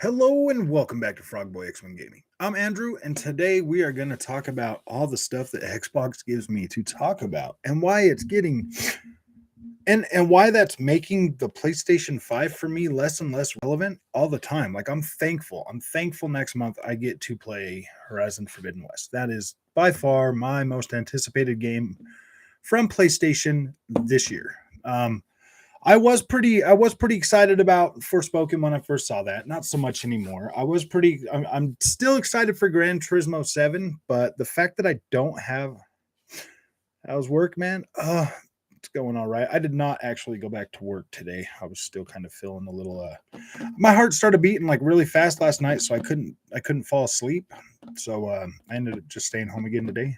Hello and welcome back to Frogboy X1 Gaming. I'm Andrew, and today we are going to talk about all the stuff that Xbox gives me to talk about and why it's getting and why that's making the PlayStation 5 for me less and less relevant all the time. Like I'm thankful. I'm thankful next month I get to play Horizon Forbidden West. That is by far my most anticipated game from PlayStation this year. I was pretty excited about Forspoken when I first saw that. Not so much anymore. I'm still excited for Gran Turismo 7, but the fact that I don't have how's work, man? It's going all right. I did not actually go back to work today. I was still kind of feeling a little my heart started beating like really fast last night, so I couldn't fall asleep. So I ended up just staying home again today.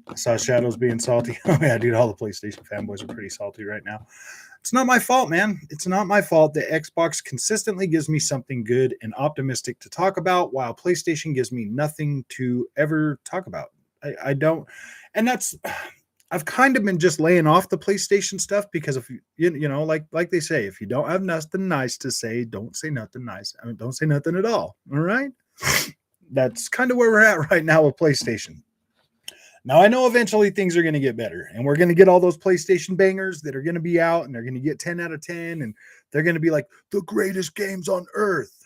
I saw Shadows being salty. Oh yeah, dude, all the PlayStation fanboys are pretty salty right now. It's not my fault, man. It's not my fault that Xbox consistently gives me something good and optimistic to talk about, while PlayStation gives me nothing to ever talk about. I don't, and that's I've kind of been just laying off the PlayStation stuff because if like they say, if you don't have nothing nice to say, don't say nothing nice. I mean, don't say nothing at all. All right, that's kind of where we're at right now with PlayStation. Now, I know eventually things are going to get better, and we're going to get all those PlayStation bangers that are going to be out, and they're going to get 10 out of 10, and they're going to be like the greatest games on earth.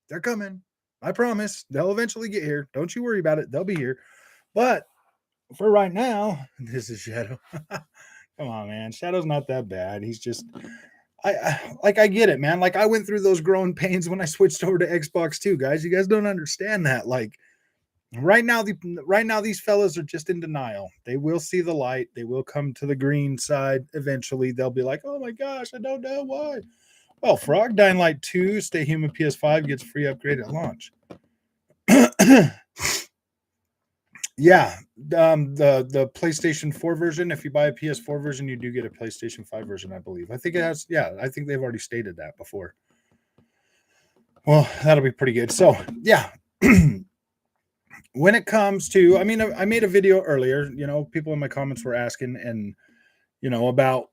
They're coming. I promise. They'll eventually get here. Don't you worry about it. They'll be here. But for right now, this is Shadow. Come on, man. Shadow's not that bad. He's just I get it, man. Like I went through those growing pains when I switched over to Xbox too, guys. You guys don't understand that. Like right now, these fellas are just in denial. They will see the light. They will come to the green side eventually. They'll be like, "Oh my gosh, I don't know why." Well, Frog Dying Light 2, Stay Human PS5 gets free upgrade at launch. Yeah, the PlayStation 4 version. If you buy a PS4 version, you do get a PlayStation 5 version, I believe. I think it has. Yeah, I think they've already stated that before. Well, that'll be pretty good. So, yeah. When it comes to, I mean, I made a video earlier, people in my comments were asking and, about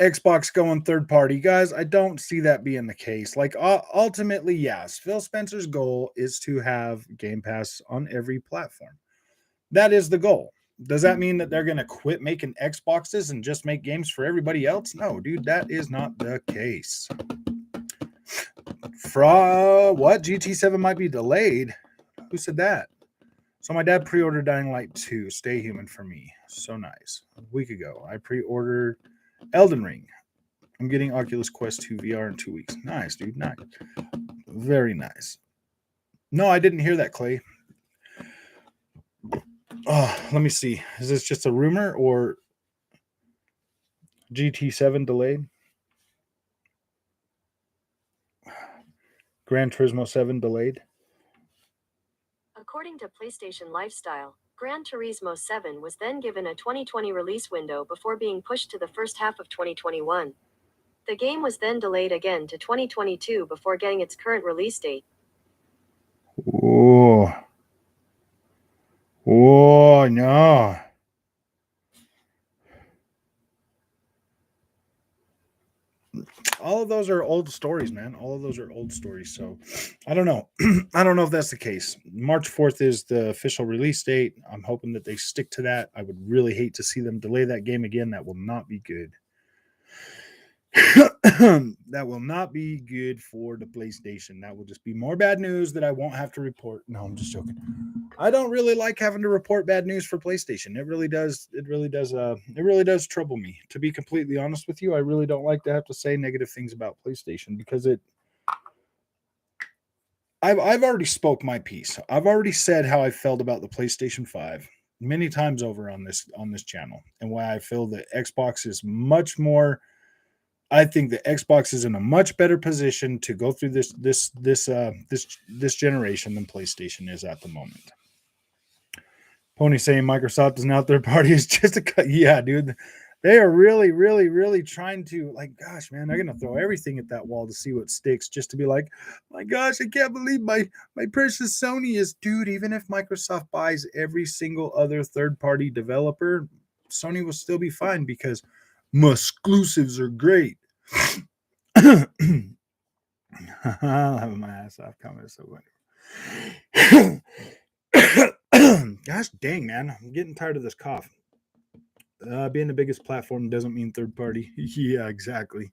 Xbox going third party. Guys, I don't see that being the case. Like, ultimately, yes, Phil Spencer's goal is to have Game Pass on every platform. That is the goal. Does that mean that they're going to quit making Xboxes and just make games for everybody else? No, dude, that is not the case. What? GT7 might be delayed? Who said that? So my dad pre-ordered Dying Light 2, Stay Human for me. So nice. A week ago, I pre-ordered Elden Ring. I'm getting Oculus Quest 2 VR in 2 weeks. Nice, dude. Nice. Very nice. No, I didn't hear that, Clay. Oh, let me see. Is this just a rumor or GT7 delayed? Gran Turismo 7 delayed? According to PlayStation Lifestyle, Gran Turismo 7 was then given a 2020 release window before being pushed to the first half of 2021. The game was then delayed again to 2022 before getting its current release date. Oh. Oh, no. All of those are old stories, man. All of those are old stories. So I don't know. I don't know if that's the case. March 4th is the official release date. I'm hoping that they stick to that. I would really hate to see them delay that game again. That will not be good. That will not be good for the PlayStation. That will just be more bad news that I won't have to report. No, I'm just joking. I don't really like having to report bad news for PlayStation. It really does trouble me. To be completely honest with you, I really don't like to have to say negative things about PlayStation because I've already spoke my piece. I've already said how I felt about the PlayStation 5 many times over on this channel and why I feel that Xbox is much more. I think the Xbox is in a much better position to go through this generation than PlayStation is at the moment. Pony saying Microsoft is now third party is just a cut. Yeah, dude. They are really, really, really trying to, like, gosh, man, they're gonna throw everything at that wall to see what sticks, just to be like, my gosh, I can't believe my precious Sony is, dude. Even if Microsoft buys every single other third-party developer, Sony will still be fine because my exclusives are great. I'll have my ass off comment. So wonderful. Gosh dang, man. I'm getting tired of this cough. Being the biggest platform doesn't mean third party. Yeah, exactly.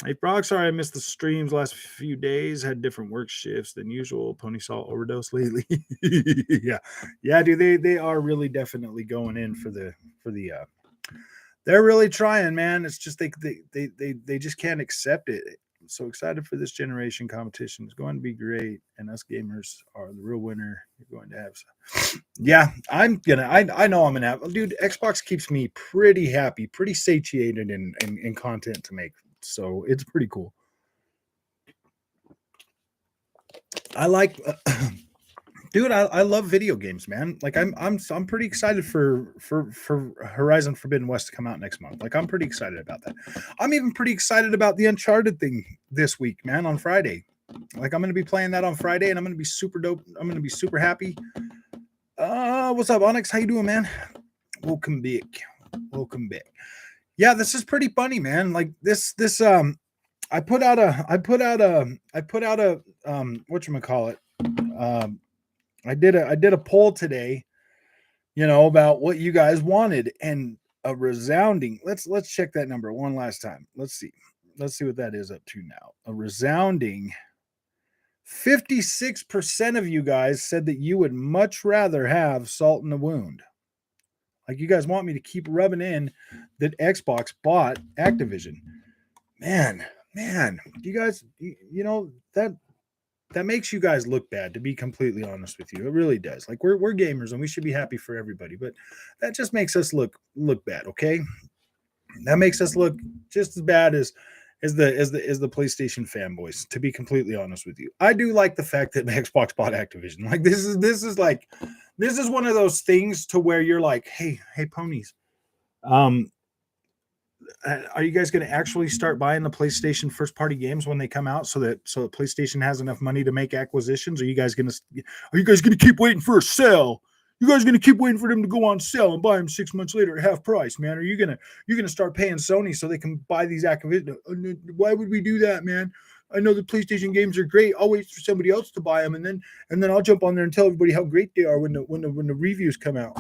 Hey, Frog, sorry I missed the streams last few days. Had different work shifts than usual. Pony salt overdose lately. Yeah, dude. They are really definitely going in for the. They're really trying, man. It's just they just can't accept it. I'm so excited for this generation competition. It's going to be great, and us gamers are the real winner. You're going to have some. Yeah, I know I'm gonna have. Dude, Xbox keeps me pretty happy, pretty satiated in content to make. So it's pretty cool. I like, dude. I love video games, man. Like I'm pretty excited for Horizon Forbidden West to come out next month. Like I'm pretty excited about that. I'm even pretty excited about the Uncharted thing this week, man. On Friday, like I'm gonna be playing that on Friday, and I'm gonna be super dope. I'm gonna be super happy. What's up, Onyx? How you doing, man? Welcome back. Welcome back. Yeah, this is pretty funny, man. Like this I put out a whatchamacallit. I did a poll today, about what you guys wanted, and a resounding, let's check that number one last time. Let's see what that is up to now. A resounding 56% of you guys said that you would much rather have Salt in the Wound. Like you guys want me to keep rubbing in that Xbox bought Activision. Man, you guys, that makes you guys look bad, to be completely honest with you. It really does. Like we're gamers and we should be happy for everybody, but that just makes us look bad, okay? That makes us look just as bad as the PlayStation fanboys, to be completely honest with you. I do like the fact that Xbox bought Activision. Like this is one of those things to where you're like, hey ponies, are you guys going to actually start buying the PlayStation first party games when they come out, so that PlayStation has enough money to make acquisitions? Are you guys going to keep waiting for a sale? You guys going to keep waiting for them to go on sale and buy them 6 months later at half price, man? Are you going to start paying Sony so they can buy these acquisitions? Why would we do that, man? I know the PlayStation games are great. I'll wait for somebody else to buy them, and then I'll jump on there and tell everybody how great they are when the reviews come out.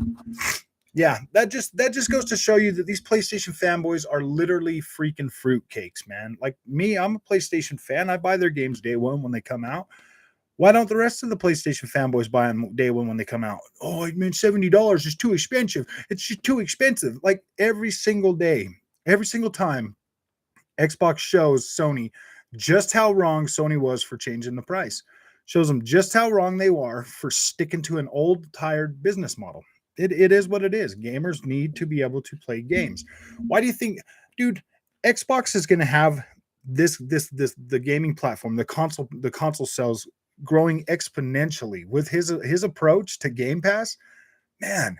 Yeah, that just goes to show you that these PlayStation fanboys are literally freaking fruitcakes, man. Like me, I'm a PlayStation fan. I buy their games day one when they come out. Why don't the rest of the PlayStation fanboys buy them day one when they come out? Oh, I mean, $70 is too expensive. It's just too expensive. Like every single day, every single time, Xbox shows Sony just how wrong Sony was for changing the price. Shows them just how wrong they are for sticking to an old, tired business model. It is what it is. Gamers need to be able to play games. Why do you think, dude, Xbox is going to have the gaming platform, the console sales growing exponentially with his approach to Game Pass? Man.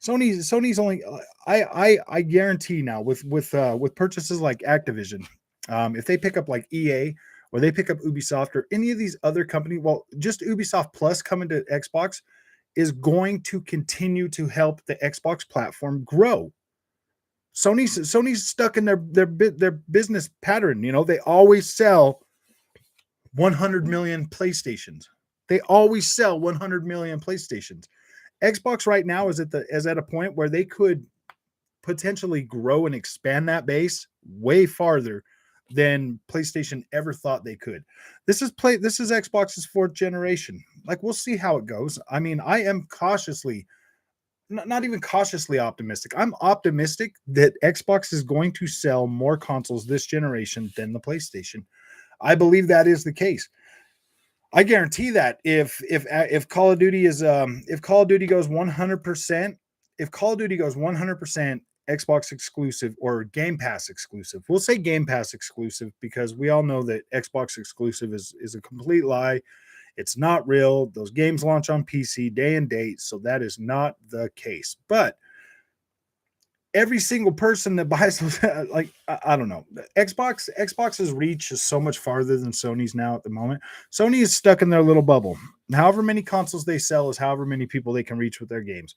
Sony's only I guarantee now with purchases like Activision, if they pick up like EA or they pick up Ubisoft or any of these other companies, well, just Ubisoft Plus coming to Xbox is going to continue to help the Xbox platform grow. Sony's stuck in their business pattern. They always sell 100 million PlayStations. They always sell 100 million PlayStations. Xbox right now is at a point where they could potentially grow and expand that base way farther than PlayStation ever thought they could. This is Xbox's fourth generation. Like we'll see how it goes. I mean, I am cautiously, not even cautiously optimistic. I'm optimistic that Xbox is going to sell more consoles this generation than the PlayStation. I believe that is the case. I guarantee that if Call of Duty is if Call of Duty goes 100%, if Call of Duty goes 100% Xbox exclusive or Game Pass exclusive. We'll say Game Pass exclusive because we all know that Xbox exclusive is a complete lie. It's not real. Those games launch on PC day and date, so that is not the case. But every single person that buys those, like I don't know, Xbox's reach is so much farther than Sony's now at the moment. Sony is stuck in their little bubble. However many consoles they sell is however many people they can reach with their games.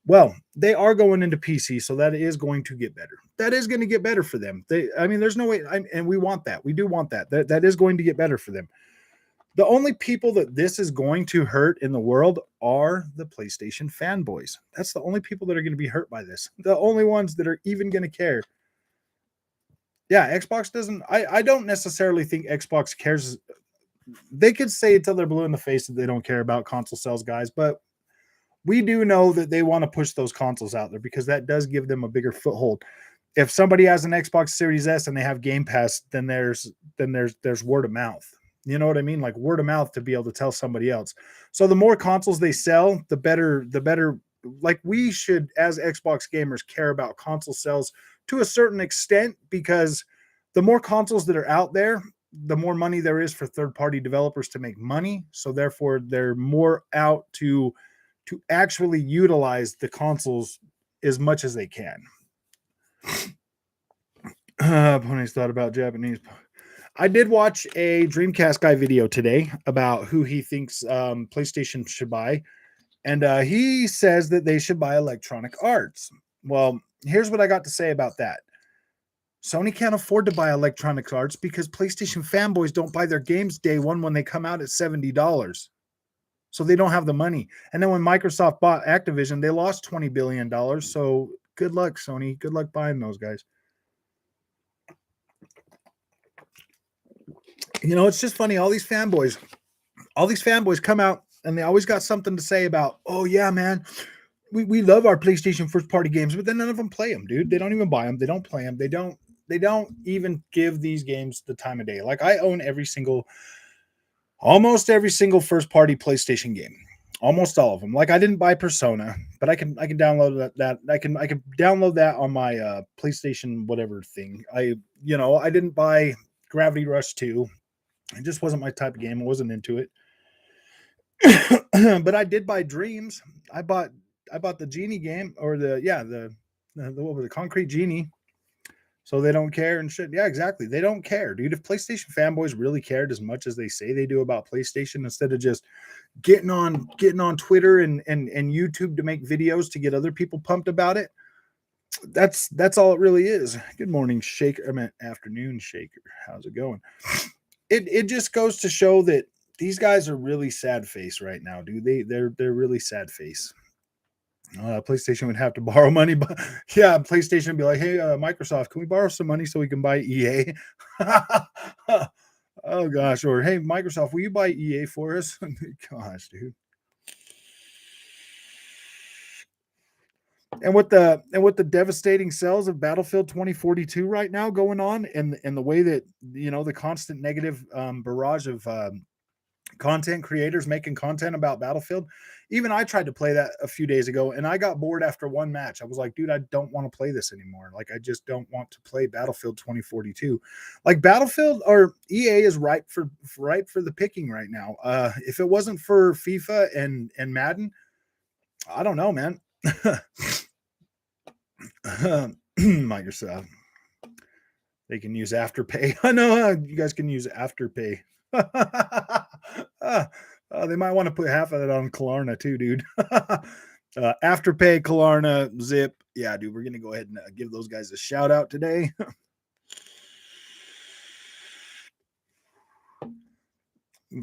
Well, they are going into PC, so that is going to get better. That is going to get better for them. I mean, there's no way, and we want that. We do want that. That is going to get better for them. The only people that this is going to hurt in the world are the PlayStation fanboys. That's the only people that are going to be hurt by this. The only ones that are even going to care. Yeah, Xbox doesn't. I don't necessarily think Xbox cares. They could say until they're blue in the face that they don't care about console sales, guys, but we do know that they want to push those consoles out there because that does give them a bigger foothold. If somebody has an Xbox Series S and they have Game Pass, then there's word of mouth. You know what I mean? Like word of mouth to be able to tell somebody else. So the more consoles they sell, the better. Like we should, as Xbox gamers, care about console sales to a certain extent because the more consoles that are out there, the more money there is for third-party developers to make money. So therefore, they're more out to actually utilize the consoles as much as they can. Pony's thought about Japanese. I did watch a Dreamcast guy video today about who he thinks PlayStation should buy. And he says that they should buy Electronic Arts. Well, here's what I got to say about that. Sony can't afford to buy Electronic Arts because PlayStation fanboys don't buy their games day one when they come out at $70. So they don't have the money. And then when Microsoft bought Activision, they lost $20 billion. So good luck, Sony. Good luck buying those guys. You know, it's just funny. All these fanboys come out and they always got something to say about, oh, yeah, man, we love our PlayStation first party games, but then none of them play them, dude. They don't even buy them. They don't play them. They don't even give these games the time of day. Like I own almost every single first party PlayStation game, almost all of them. Like I didn't buy Persona, but I can download that. I can download that on my PlayStation whatever thing. I didn't buy Gravity Rush 2. It just wasn't my type of game. I wasn't into it. But I did buy Dreams. I bought the Genie game or the Concrete Genie. So they don't care and shit. Yeah, exactly. They don't care, dude. If PlayStation fanboys really cared as much as they say they do about PlayStation, instead of just getting on Twitter and YouTube to make videos to get other people pumped about it, that's all it really is. Good morning, Shaker. I meant afternoon, Shaker. How's it going? It just goes to show that these guys are really sad face right now, dude. They're really sad face. PlayStation would have to borrow money, but yeah, PlayStation would be like, hey, Microsoft, can we borrow some money so we can buy EA? Oh gosh, or hey, Microsoft, will you buy EA for us? Gosh, dude. And with the devastating sales of Battlefield 2042 right now going on, and the way that the constant negative barrage of content creators making content about Battlefield. Even I tried to play that a few days ago and I got bored after one match. I was like, dude, I don't want to play this anymore. Like, I just don't want to play Battlefield 2042. Like Battlefield or EA is ripe for the picking right now. If it wasn't for FIFA and Madden, I don't know, man. Microsoft. They can use Afterpay. I know you guys can use Afterpay. They might want to put half of it on Klarna too, dude. Afterpay, Klarna, Zip. Yeah, dude, we're going to go ahead and give those guys a shout out today.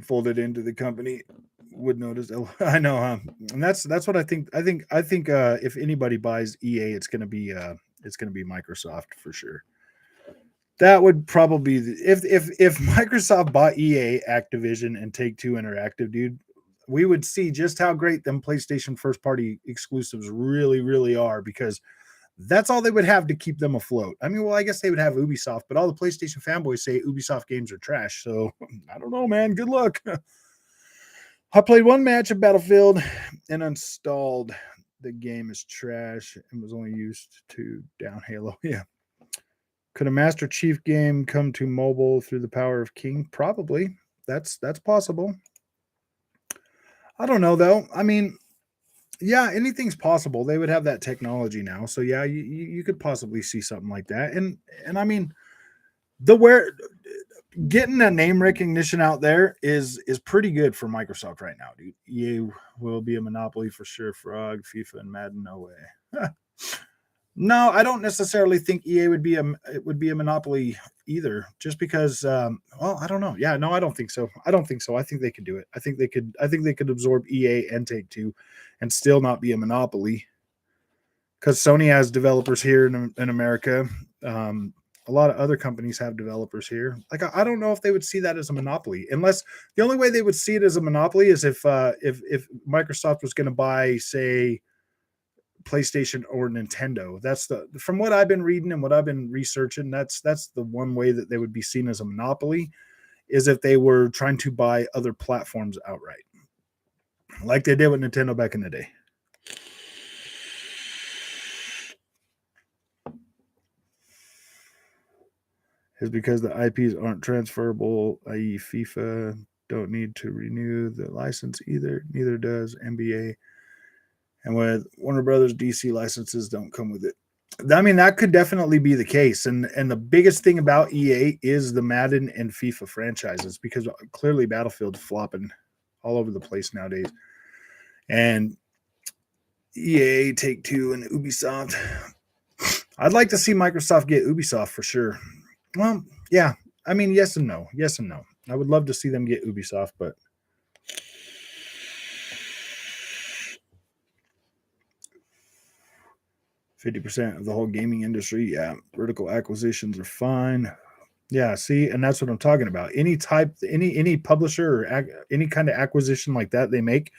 Fold it into the company. Would notice. I know, huh? And that's what I think. I think if anybody buys EA, it's going to be Microsoft for sure. That would probably be if Microsoft bought EA, Activision, and Take-Two Interactive, dude, we would see just how great them PlayStation first-party exclusives really, really are, because that's all they would have to keep them afloat. I mean, well, I guess they would have Ubisoft, but all the PlayStation fanboys say Ubisoft games are trash. So I don't know, man. Good luck. I played one match of Battlefield and installed. The game is trash and was only used to down Halo. Yeah. Could a Master Chief game come to mobile through the power of King? Probably. That's possible. I don't know though. I mean, yeah, anything's possible. They would have that technology now. So yeah, you could possibly see something like that. And I mean, getting a name recognition out there is pretty good for Microsoft right now, dude. EA will be a monopoly for sure. Frog, FIFA, and Madden, no way. No, I don't necessarily think EA would be a monopoly either. Just because, well, I don't know. Yeah, no, I don't think so. I don't think so. I think they could do it. I think they could. I think they could absorb EA and Take-Two, and still not be a monopoly. Because Sony has developers here in America. A lot of other companies have developers here. Like I don't know if they would see that as a monopoly, unless the only way they would see it as a monopoly is if Microsoft was going to buy, say, PlayStation or Nintendo. That's from what I've been reading and what I've been researching. That's the one way that they would be seen as a monopoly, is if they were trying to buy other platforms outright, like they did with Nintendo back in the day. Is because the IPs aren't transferable, i.e., FIFA don't need to renew the license either. Neither does NBA. And with Warner Brothers, DC licenses don't come with it. I mean, that could definitely be the case. And the biggest thing about EA is the Madden and FIFA franchises, because clearly Battlefield's flopping all over the place nowadays. And EA, Take-Two, and Ubisoft. I'd like to see Microsoft get Ubisoft for sure. Well, yeah. I mean, yes and no. Yes and no. I would love to see them get Ubisoft, but 50% of the whole gaming industry, yeah, vertical acquisitions are fine. Yeah, see, and that's what I'm talking about. Any publisher or any kind of acquisition like that they make,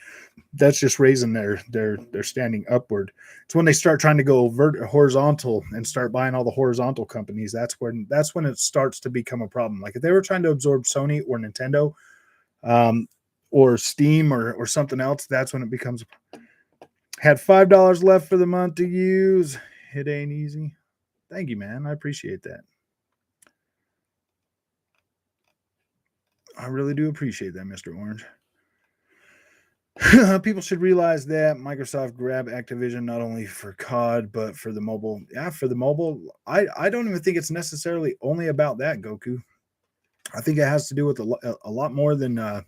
that's just raising their standing upward. It's when they start trying to go horizontal and start buying all the horizontal companies. That's when it starts to become a problem. Like if they were trying to absorb Sony or Nintendo, or Steam or something else, that's when it becomes. Had $5 left for the month to use. It ain't easy. Thank you, man. I appreciate that. I really do appreciate that, Mr. Orange. People should realize that Microsoft grabbed Activision not only for COD, but for the mobile. Yeah, for the mobile. I don't even think it's necessarily only about that, Goku. I think it has to do with a lot more than a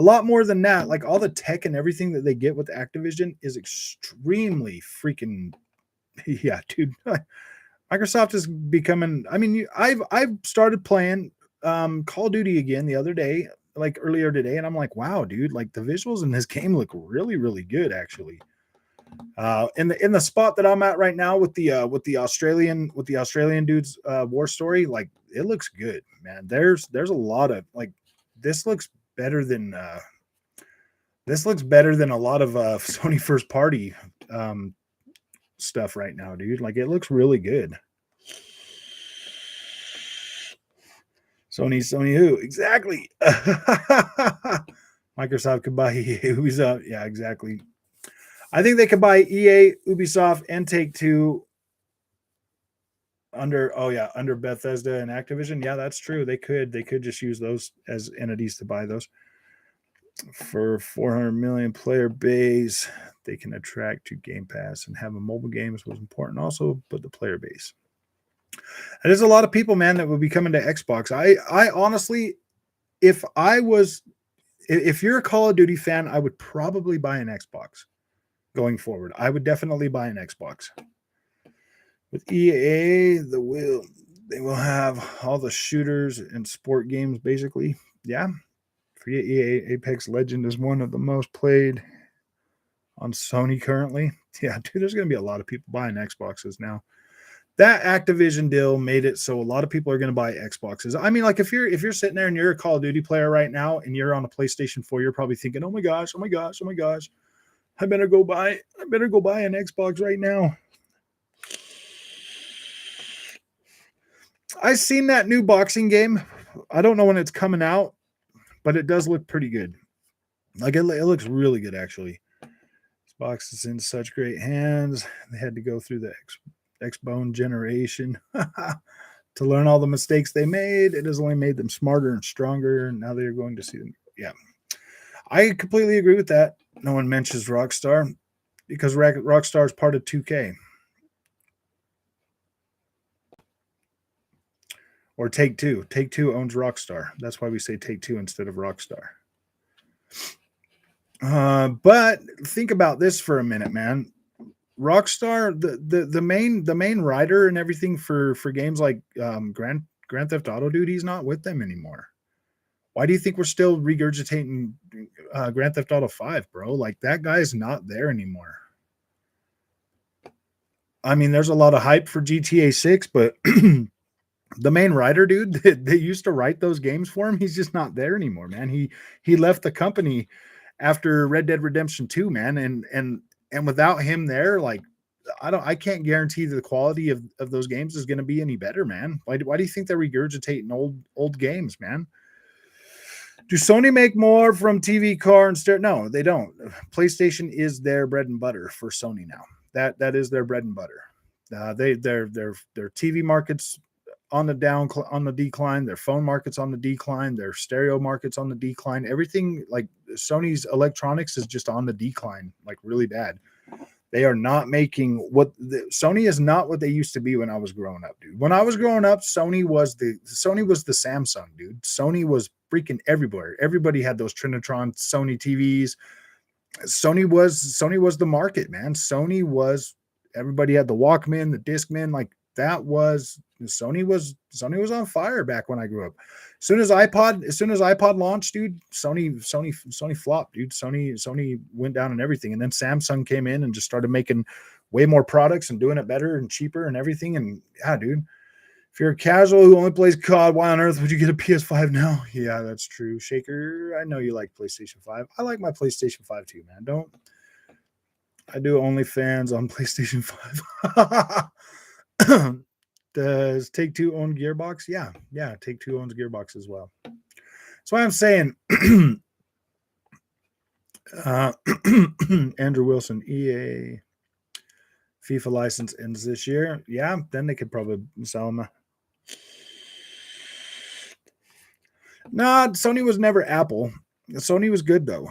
lot more than that. Like all the tech and everything that they get with Activision is extremely freaking, yeah, dude. Microsoft is becoming. I mean, I've started playing Call of Duty again the other day, like earlier today, and I'm like, wow, dude, like the visuals in this game look really, really good, actually. In the spot that I'm at right now with the Australian dude's war story, like it looks good, man. There's a lot of like this looks better than a lot of Sony first party stuff right now, dude. Like it looks really good. Sony who? Exactly. Microsoft could buy EA, Ubisoft. Yeah, exactly. I think they could buy EA, Ubisoft, and Take-Two under Bethesda and Activision. Yeah, that's true. They could just use those as entities to buy those. For 400 million player base, they can attract to Game Pass, and having mobile games was important also, but the player base. And there's a lot of people, man, that would be coming to Xbox. I honestly, if you're a Call of Duty fan, I would probably buy an Xbox going forward. I would definitely buy an Xbox. With EA, they will have all the shooters and sport games, basically. Yeah. For EA, Apex Legend is one of the most played on Sony currently. Yeah, dude, there's going to be a lot of people buying Xboxes now. That Activision deal made it so a lot of people are going to buy Xboxes. I mean, like if you're sitting there and you're a Call of Duty player right now and you're on a PlayStation 4, you're probably thinking, "Oh my gosh, oh my gosh, oh my gosh. I better go buy an Xbox right now." I've seen that new boxing game. I don't know when it's coming out, but it does look pretty good. Like it looks really good, actually. This box is in such great hands. They had to go through the X-Bone generation to learn all the mistakes they made. It has only made them smarter and stronger. Now they're going to see them. Yeah, I completely agree with that. No one mentions Rockstar because Rockstar is part of 2K. or Take Two. Take Two owns Rockstar. That's why we say Take Two instead of Rockstar. But think about this for a minute, man. Rockstar, the main writer and everything for games like Grand Theft Auto, dude, he's not with them anymore. Why do you think we're still regurgitating Grand Theft Auto 5, bro? Like, that guy's not there anymore. I mean, there's a lot of hype for GTA 6, but the main writer, dude, they used to write those games for him. He's just not there anymore, man. He left the company after Red Dead Redemption 2, man, and without him there, like, I can't guarantee the quality of those games is going to be any better, man. Why do you think they're regurgitating old games, man? Do Sony make more from TV, car, and stereo? No, they don't. PlayStation is their bread and butter for Sony now. That is their bread and butter. Their TV markets on the decline. Their phone markets on the decline. Their stereo markets on the decline. Everything, like, Sony's electronics is just on the decline, like, really bad. They are not making Sony is not what they used to be when I was growing up, dude. When I was growing up, Sony was the Samsung, dude. Sony was freaking everywhere. Everybody had those Trinitron Sony TVs. Sony was the market, man. Everybody had the Walkman, the Discman, like, Sony was on fire back when I grew up. As soon as iPod launched, dude, Sony flopped, dude. Sony went down and everything. And then Samsung came in and just started making way more products and doing it better and cheaper and everything. And yeah, dude, if you're a casual who only plays COD, why on earth would you get a PS5 now? Yeah, that's true. Shaker, I know you like PlayStation 5. I like my PlayStation 5 too, man. I do OnlyFans on PlayStation 5. Does Take Two own Gearbox? Yeah, Take Two owns Gearbox as well. That's why I'm saying, Andrew Wilson, EA FIFA license ends this year. Yeah, then they could probably sell them. Nah, Sony was never Apple. Sony was good though.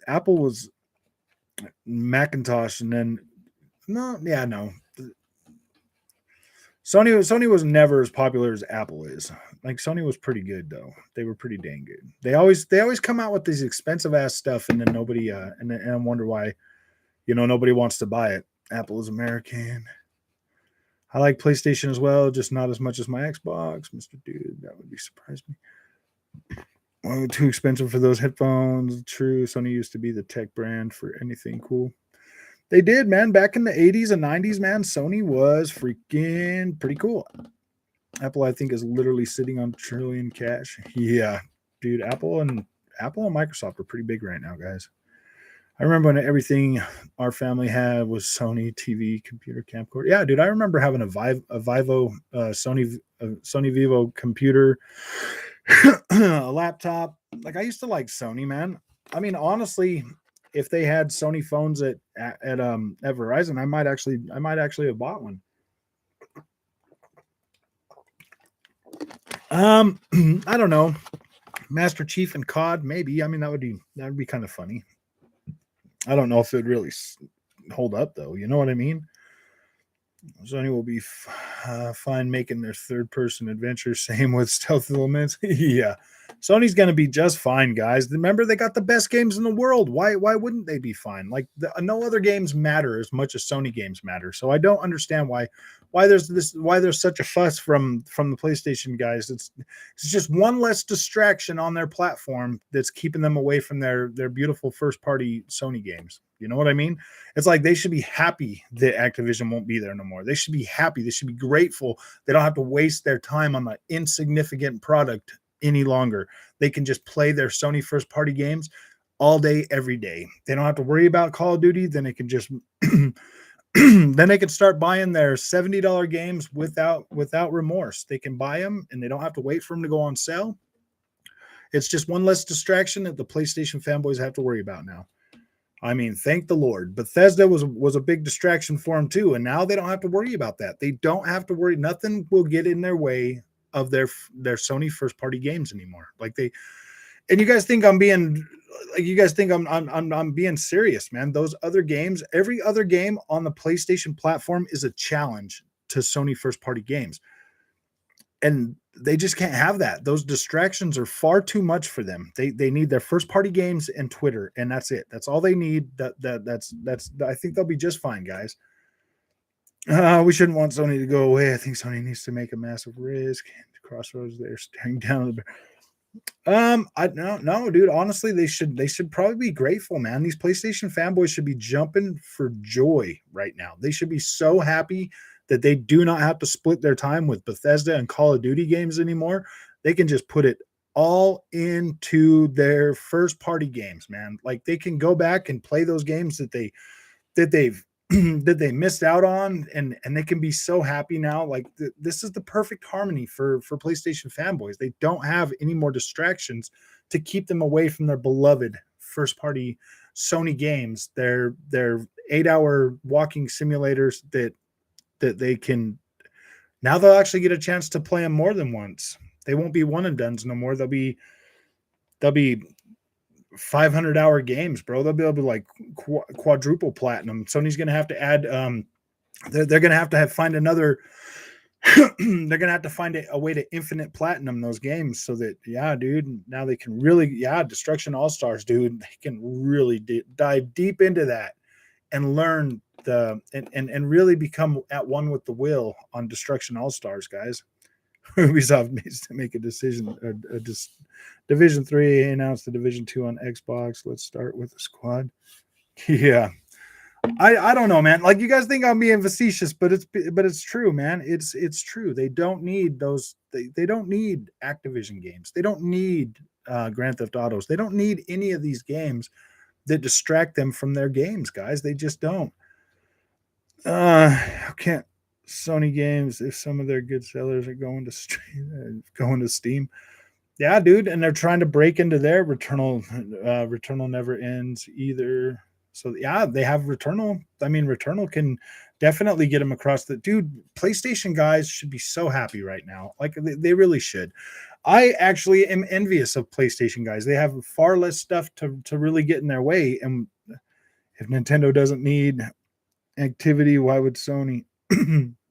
Apple was Macintosh, and then no. Sony was never as popular as Apple is. Like, Sony was pretty good though. They were pretty dang good. They always come out with these expensive ass stuff, and then nobody and I wonder why, nobody wants to buy it. Apple is American. I like PlayStation as well, just not as much as my Xbox, Mr. Dude. That would be surprised me. Oh, too expensive for those headphones. True. Sony used to be the tech brand for anything cool. They did, man. Back in the 80s and 90s, man, Sony was freaking pretty cool. Apple, I think, is literally sitting on trillion cash. Yeah, dude, Apple and Microsoft are pretty big right now, guys. I remember when everything our family had was Sony TV, computer, camcorder. Yeah, dude, I remember having a Vivo Sony Vivo computer, a laptop. Like, I used to like Sony, man. I mean, honestly, if they had Sony phones at Verizon, I might actually have bought one. I don't know. Master Chief and COD, maybe. I mean, that would be kind of funny. I don't know if it would really hold up though. You know what I mean? Sony will be fine making their third-person adventure. Same with stealth elements. Yeah, Sony's going to be just fine, guys. Remember, they got the best games in the world. Why wouldn't they be fine? Like, no other games matter as much as Sony games matter. So I don't understand why there's such a fuss from the PlayStation guys. It's just one less distraction on their platform that's keeping them away from their beautiful first-party Sony games. You know what I mean? It's like they should be happy that Activision won't be there no more. They should be happy. They should be grateful. They don't have to waste their time on an insignificant product any longer. They can just play their Sony first-party games all day, every day. They don't have to worry about Call of Duty. Then they can just then they can start buying their $70 games without remorse. They can buy them, and they don't have to wait for them to go on sale. It's just one less distraction that the PlayStation fanboys have to worry about now. I mean, thank the Lord. Bethesda was a big distraction for them too, and now they don't have to worry about that. They don't have to worry. Nothing will get in their way of their Sony first-party games anymore. And you guys think I'm being serious, man. Those other games, every other game on the PlayStation platform is a challenge to Sony first-party games. And they just can't have that. Those distractions are far too much for them. They need their first party games and Twitter, and that's it. That's all they need. That's I think they'll be just fine, guys. We shouldn't want Sony to go away. I think Sony needs to make a massive risk. Crossroads, they're staring down the. I no, dude. Honestly, they should probably be grateful, man. These PlayStation fanboys should be jumping for joy right now. They should be so happy that they do not have to split their time with Bethesda and Call of Duty games anymore. They can just put it all into their first party games, man. Like they can go back and play those games that they've that they missed out on, and they can be so happy now. Like this is the perfect harmony for PlayStation fanboys. They don't have any more distractions to keep them away from their beloved first party Sony games. They're 8-hour walking simulators that they can now they'll actually get a chance to play them more than once. They won't be one and dones no more. They'll be 500-hour games, bro. They'll be able to like quadruple platinum. Sony's going to have to add they're going to have find another they're going to have to find a way to infinite platinum those games so that yeah, dude, now they can really Destruction All-Stars, dude. They can really dive deep into that and learn and really become at one with the will on Destruction All-Stars, guys. Ubisoft needs to make a decision. Division 3 announced the Division 2 on Xbox. Let's start with the squad. Yeah. I don't know, man. Like you guys think I'm being facetious, but it's true, man. It's true. They don't need those. They don't need Activision games. They don't need Grand Theft Autos. They don't need any of these games that distract them from their games, guys. They just don't. Can't Sony games if some of their good sellers are going to Steam. Yeah, dude, and they're trying to break into their Returnal never ends either. So yeah, they have Returnal. I mean, Returnal can definitely get them across the dude. PlayStation guys should be so happy right now. Like they really should. I actually am envious of PlayStation guys. They have far less stuff to really get in their way. And if Nintendo doesn't need activity, why would Sony?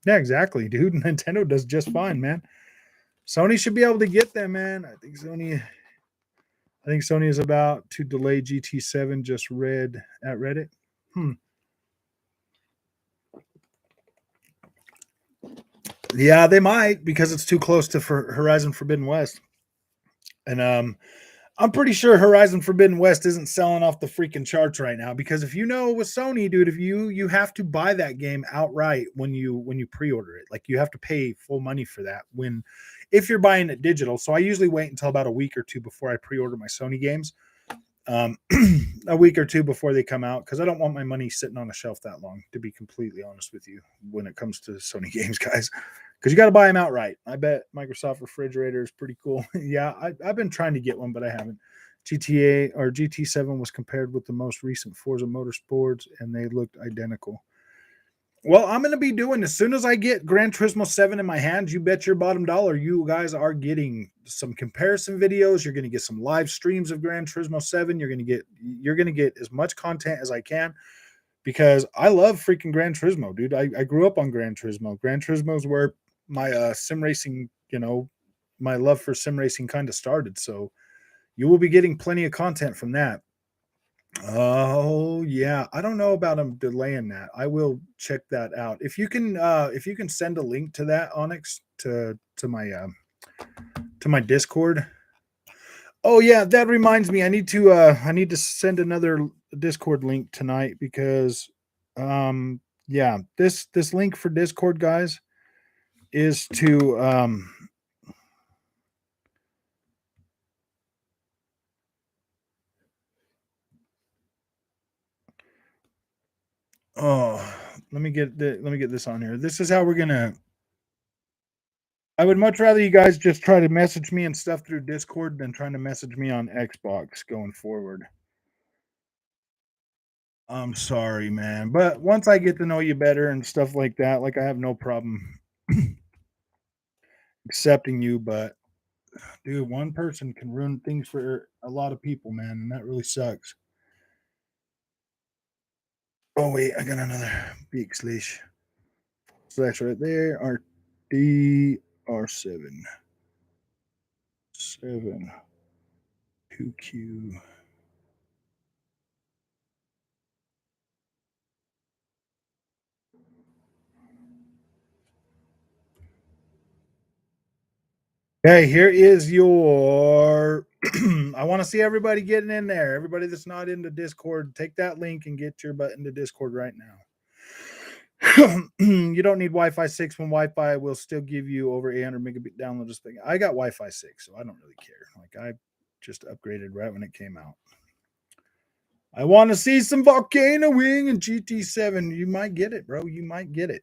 Yeah, exactly, dude. Nintendo does just fine, man. Sony should be able to get them, man. I think Sony is about to delay GT7. Just read at Reddit. Yeah, they might because it's too close to Horizon Forbidden West. And I'm pretty sure Horizon Forbidden West isn't selling off the freaking charts right now because if you know with Sony, dude, if you have to buy that game outright when you pre-order it. Like you have to pay full money for that if you're buying it digital. So I usually wait until about a week or two before I pre-order my Sony games. A week or two before they come out because I don't want my money sitting on a shelf that long, to be completely honest with you, when it comes to Sony games, guys. Because you got to buy them outright. I bet Microsoft refrigerator is pretty cool. Yeah, I've been trying to get one, but I haven't. GTA or GT7 was compared with the most recent Forza Motorsports, and they looked identical. Well, I'm going to be doing as soon as I get Gran Turismo 7 in my hands, you bet your bottom dollar you guys are getting some comparison videos. You're going to get some live streams of Gran Turismo 7. You're going to get as much content as I can because I love freaking Gran Turismo, dude. I grew up on Gran Turismo. Gran Turismo is where my sim racing, my love for sim racing kind of started. So you will be getting plenty of content from that. Oh yeah, I don't know about them delaying that. I will check that out. If you can send a link to that, Onyx, to my Discord. Oh yeah, that reminds me. I need to send another Discord link tonight because yeah, this link for Discord, guys, is to oh, let me get this on here. This is how we're gonna. I would much rather you guys just try to message me and stuff through Discord than trying to message me on Xbox going forward. I'm sorry, man, but once I get to know you better and stuff like that, like I have no problem accepting you. But dude, one person can ruin things for a lot of people, man, and that really sucks. Oh wait, I got another big slash right there. RD R7. 7 2Q. Okay, here is your. I want to see everybody getting in there. Everybody that's not into Discord, take that link and get your butt into Discord right now. You don't need Wi-Fi 6 when Wi-Fi will still give you over 800 megabit download. This thing. I got Wi-Fi 6, so I don't really care. Like I just upgraded right when it came out. I want to see some Volcano Wing and GT7. You might get it, bro. You might get it.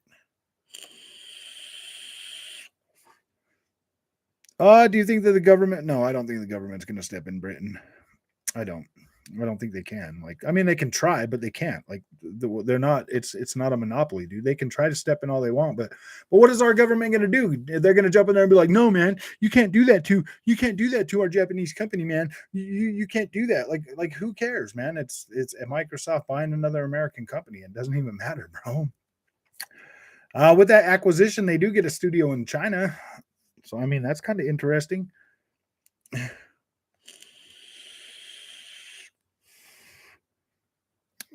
Do you think that the government? No, I don't think the government's going to step in Britain. I don't think they can. Like, I mean, they can try, but they can't. Like, they're not. It's not a monopoly, dude. They can try to step in all they want, but what is our government going to do? They're going to jump in there and be like, "No, man, you can't do that to our Japanese company, man. You can't do that." Like who cares, man? It's a Microsoft buying another American company. It doesn't even matter, bro. With that acquisition, they do get a studio in China. So, I mean, that's kind of interesting.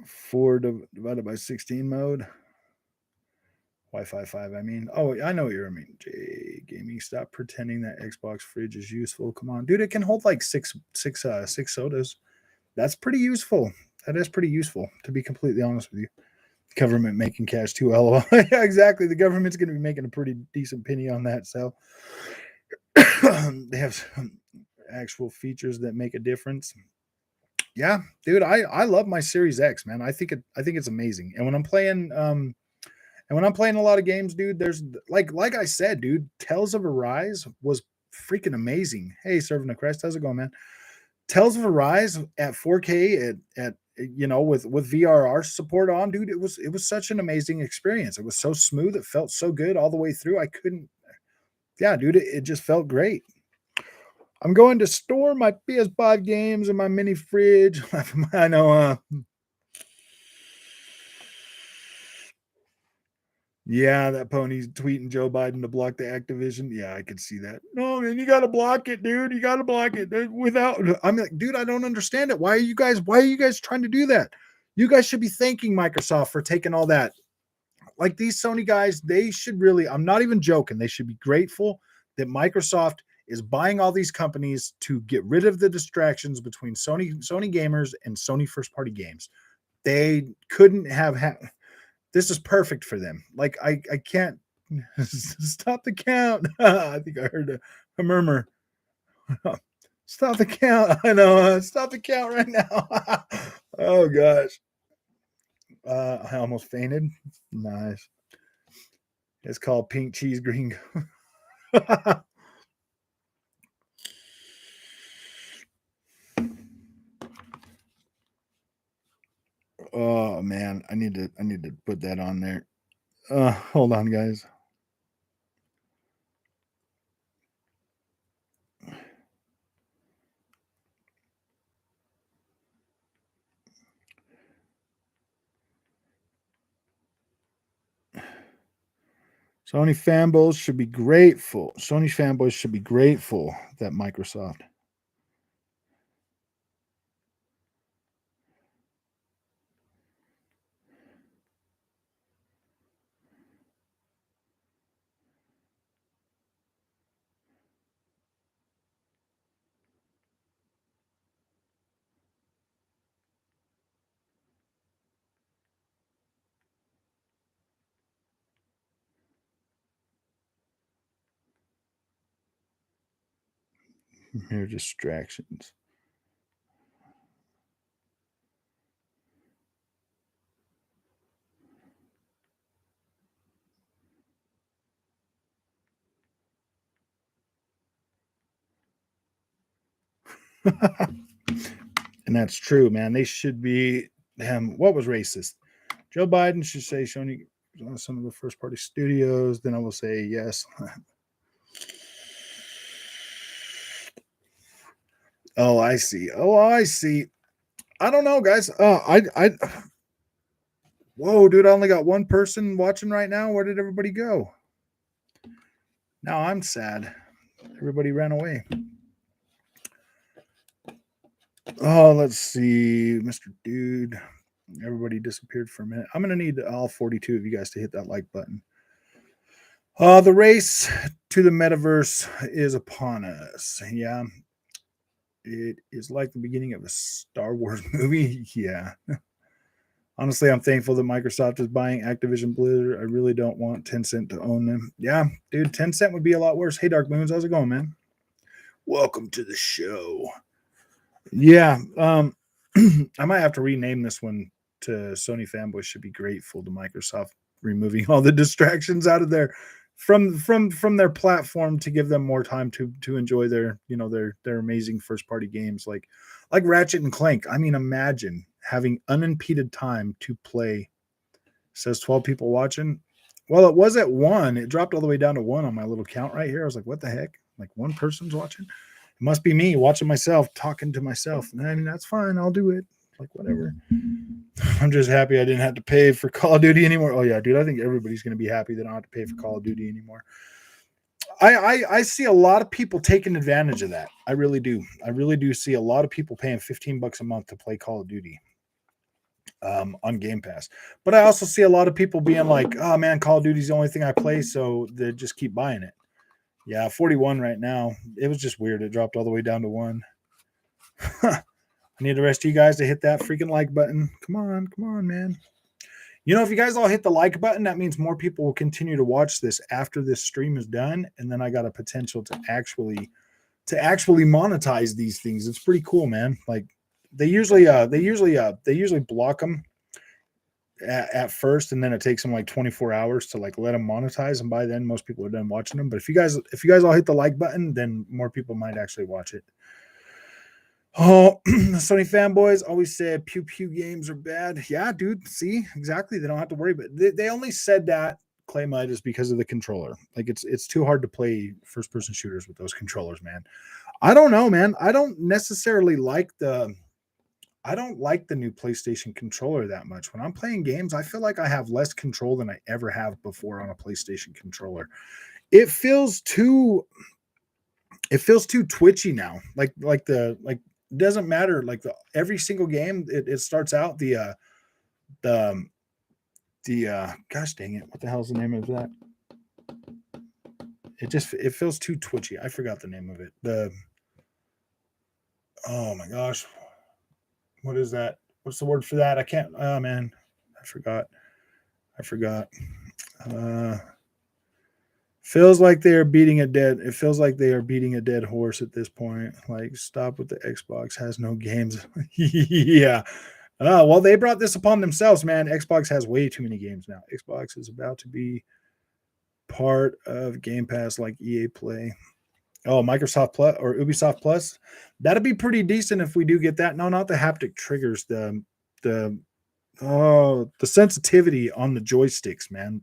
4 divided by 16 mode. Wi-Fi 5, I mean. Oh, I know what you mean. J Gaming, stop pretending that Xbox fridge is useful. Come on. Dude, it can hold like six sodas. That's pretty useful. That is pretty useful, to be completely honest with you. Government making cash too, LOL. Yeah, exactly. The government's going to be making a pretty decent penny on that. So they have some actual features that make a difference. Yeah, dude, I love my Series X, man. I think it's amazing. And when I'm playing a lot of games, dude, there's like I said, dude, Tales of Arise was freaking amazing. Hey, Servant of Christ, how's it going, man? Tales of Arise at 4K at with VRR support on, dude, it was such an amazing experience. It was so smooth, it felt so good all the way through. Yeah, dude, it just felt great. I'm going to store my PS5 games in my mini fridge. I know. Yeah, that pony's tweeting Joe Biden to block the Activision. Yeah, I could see that. No, man, you got to block it, dude. You got to block it. Without, I'm like, dude, I don't understand it. Why are you guys trying to do that? You guys should be thanking Microsoft for taking all that. Like these Sony guys, they should really, I'm not even joking. They should be grateful that Microsoft is buying all these companies to get rid of the distractions between Sony gamers and Sony first party games. They couldn't have this is perfect for them. Like I can't stop the count. I think I heard a murmur. Stop the count. I know. Stop the count right now. Oh gosh. I almost fainted. Nice. It's called pink cheese green. Oh man, I need to put that on there. Hold on, guys. Sony fanboys should be grateful. Sony fanboys should be grateful that Microsoft. Mere distractions. And that's true, man. They should be. What was racist? Joe Biden should say Sony some of the first party studios. Then I will say yes. Oh, I see. I don't know, guys. Whoa, dude! I only got one person watching right now. Where did everybody go? Now I'm sad. Everybody ran away. Oh, let's see, Mr. Dude. Everybody disappeared for a minute. I'm gonna need all 42 of you guys to hit that like button. The race to the metaverse is upon us. Yeah, it is like the beginning of a Star Wars movie. Yeah. Honestly, I'm thankful that Microsoft is buying Activision Blizzard. I really don't want Tencent to own them. Yeah, dude, Tencent would be a lot worse. Hey, Dark Moons, how's it going, man? Welcome to the show. Yeah, I might have to rename this one to Sony Fanboys Should Be Grateful to Microsoft removing all the distractions out of their from their platform to give them more time to enjoy their their amazing first party games like Ratchet and Clank. I mean, imagine having unimpeded time to play. Says 12 people watching. Well, it was at one. It dropped all the way down to one on my little count right here. I was like, what the heck? Like one person's watching? It must be me watching myself, talking to myself. And I mean, that's fine. I'll do it. Like, whatever. I'm just happy I didn't have to pay for Call of Duty anymore. Oh, yeah, dude. I think everybody's going to be happy they don't have to pay for Call of Duty anymore. I see a lot of people taking advantage of that. I really do. I really do see a lot of people paying $15 a month to play Call of Duty on Game Pass. But I also see a lot of people being like, oh, man, Call of Duty's the only thing I play, so they just keep buying it. Yeah, 41 right now. It was just weird. It dropped all the way down to one. I need the rest of you guys to hit that freaking like button. Come on, man. You know, if you guys all hit the like button, that means more people will continue to watch this after this stream is done, and then I got a potential to actually monetize these things. It's pretty cool, man. Like they usually block them at first, and then it takes them like 24 hours to like let them monetize, and by then most people are done watching them. But if you guys all hit the like button, then more people might actually watch it. Oh, Sony fanboys always said pew pew games are bad. Yeah, dude. See, exactly. They don't have to worry. But they only said that, Clay Mud, is because of the controller. Like it's too hard to play first person shooters with those controllers, man. I don't know, man. I don't necessarily like the new PlayStation controller that much. When I'm playing games, I feel like I have less control than I ever have before on a PlayStation controller. It feels too twitchy now. Like it doesn't matter. Like every single game, it starts out the gosh dang it, what the hell's the name of that? It feels too twitchy. I forgot the name of it. Oh my gosh, what is that? What's the word for that? I can't. Oh man, I forgot. Feels like they are beating a dead. It feels like they are beating a dead horse at this point. Like, stop with the Xbox has no games. Yeah. Well, they brought this upon themselves, man. Xbox has way too many games now. Xbox is about to be part of Game Pass like EA Play. Oh, Microsoft Plus or Ubisoft Plus. That'd be pretty decent if we do get that. No, not the haptic triggers. The sensitivity on the joysticks, man.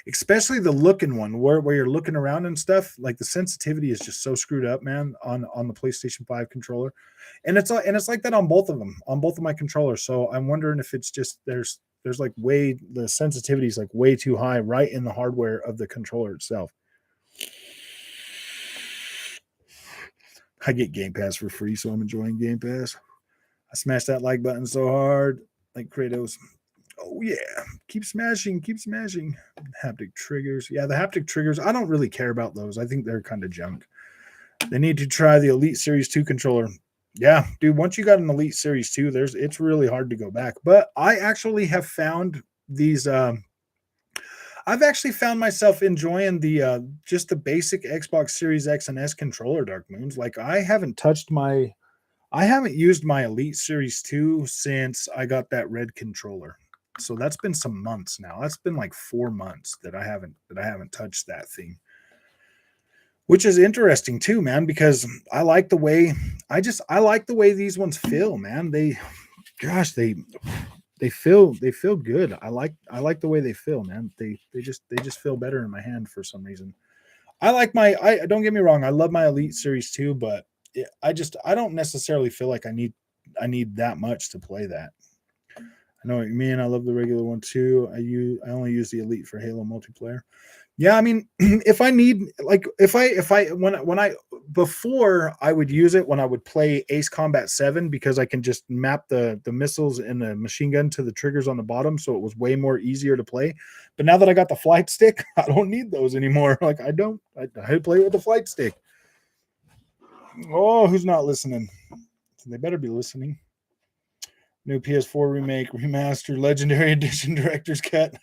Especially the looking one where you're looking around and stuff. Like the sensitivity is just so screwed up, man, on the PlayStation 5 controller. And it's like that on both of them, on both of my controllers. So I'm wondering if it's just there's like the sensitivity is like way too high right in the hardware of the controller itself. I get Game Pass for free, so I'm enjoying Game Pass. I smashed that like button so hard, like Kratos. Oh yeah, keep smashing. Haptic triggers. Yeah, the haptic triggers, I don't really care about those. I think they're kind of junk. They need to try the Elite Series 2 controller. Yeah, dude, once you got an Elite Series 2, it's really hard to go back. But I actually have found these I've actually found myself enjoying the just the basic Xbox Series X and S controller, Dark Moons. Like I haven't used my Elite Series 2 since I got that red controller. So that's been some months now. That's been like 4 months that I haven't touched that thing. Which is interesting too, man, because I like the way these ones feel, man. They feel good. I like the way they feel, man. They just feel better in my hand for some reason. I don't get me wrong, I love my Elite Series 2, but I don't necessarily feel like I need that much to play that. I know what you mean. I love the regular one too. I only use the Elite for Halo multiplayer. Yeah, I mean, if I need like if I when I before I would use it when I would play Ace Combat 7 because I can just map the missiles and the machine gun to the triggers on the bottom, so it was way more easier to play. But now that I got the flight stick, I don't need those anymore. Like I play with the flight stick. Oh, who's not listening? They better be listening. New PS4 remake, remaster, legendary edition, director's cut.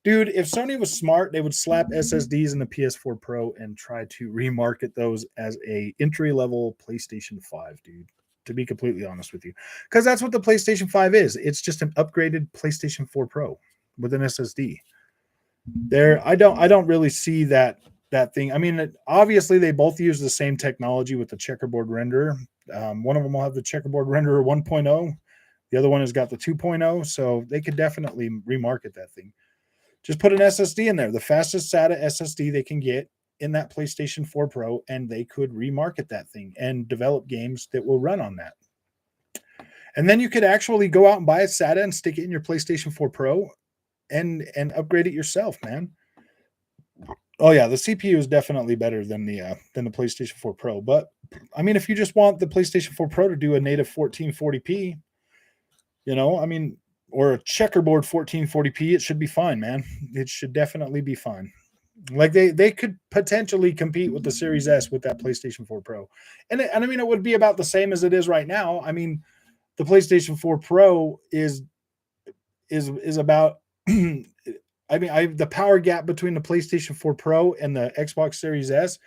Dude, if Sony was smart, they would slap SSDs in the PS4 Pro and try to remarket those as a entry level PlayStation 5, dude. To be completely honest with you, because that's what the PlayStation 5 is. It's just an upgraded PlayStation 4 Pro with an SSD. I don't really see that thing. I mean, obviously they both use the same technology with the checkerboard renderer. One of them will have the checkerboard renderer 1.0. The other one has got the 2.0, so they could definitely remarket that thing. Just put an SSD in there, the fastest SATA SSD they can get in that PlayStation 4 Pro, and they could remarket that thing and develop games that will run on that. And then you could actually go out and buy a SATA and stick it in your PlayStation 4 Pro and upgrade it yourself, man. Oh yeah, the CPU is definitely better than the PlayStation 4 Pro. But I mean, if you just want the PlayStation 4 Pro to do a native 1440p, I mean, or a checkerboard 1440p, it should be fine, man. It should definitely be fine. Like they could potentially compete with the Series S with that PlayStation 4 Pro, and I mean it would be about the same as it is right now. I mean, the PlayStation 4 Pro is about. I mean, the power gap between the PlayStation 4 Pro and the Xbox Series S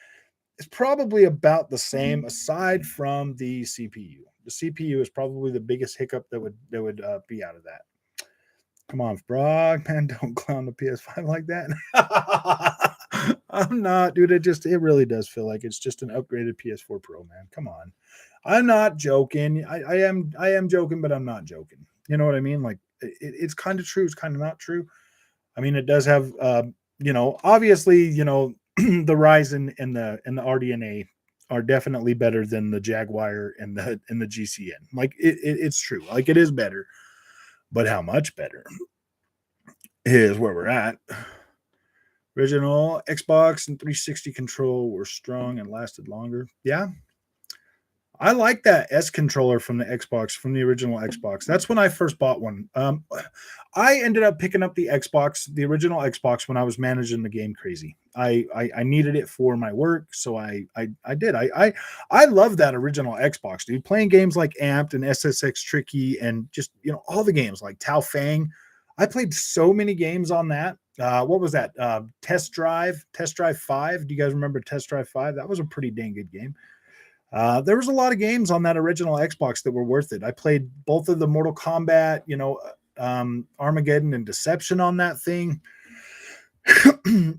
is probably about the same, aside from the CPU. The CPU is probably the biggest hiccup that would be out of that. Come on, Brock, man, don't clown the PS5 like that. I'm not, dude. It really does feel like it's just an upgraded PS4 Pro, man. Come on. I'm not joking. I am joking, but I'm not joking. You know what I mean? Like it's kind of true. It's kind of not true. I mean, it does have, obviously, the Ryzen and the RDNA are definitely better than the Jaguar and the GCN. Like it's true. Like it is better, but how much better is where we're at. Original Xbox and 360 control were strong and lasted longer. Yeah, I like that S controller from the Xbox, from the original Xbox. That's when I first bought one. I ended up picking up the original Xbox, when I was managing the game Crazy. I needed it for my work, so I did. I love that original Xbox, dude. Playing games like Amped and SSX Tricky, and just all the games like Tao Fang. I played so many games on that. What was that? Test Drive 5. Do you guys remember Test Drive 5? That was a pretty dang good game. There was a lot of games on that original Xbox that were worth it. I played both of the Mortal Kombat, Armageddon and Deception on that thing.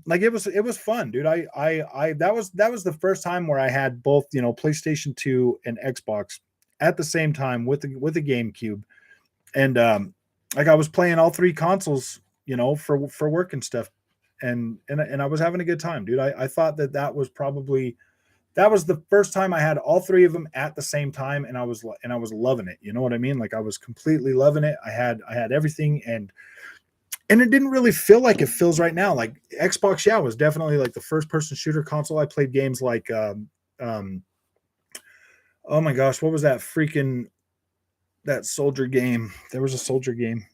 Like it was fun, dude. That was the first time where I had both, PlayStation 2 and Xbox at the same time with the GameCube. And like I was playing all three consoles, for work and stuff. And I was having a good time, dude. I thought that was the first time I had all three of them at the same time, and I was loving it. You know what I mean? Like I was completely loving it. I had everything, and it didn't really feel like it feels right now. Like Xbox, yeah, was definitely like the first person shooter console. I played games like, oh my gosh, what was that soldier game? There was a soldier game.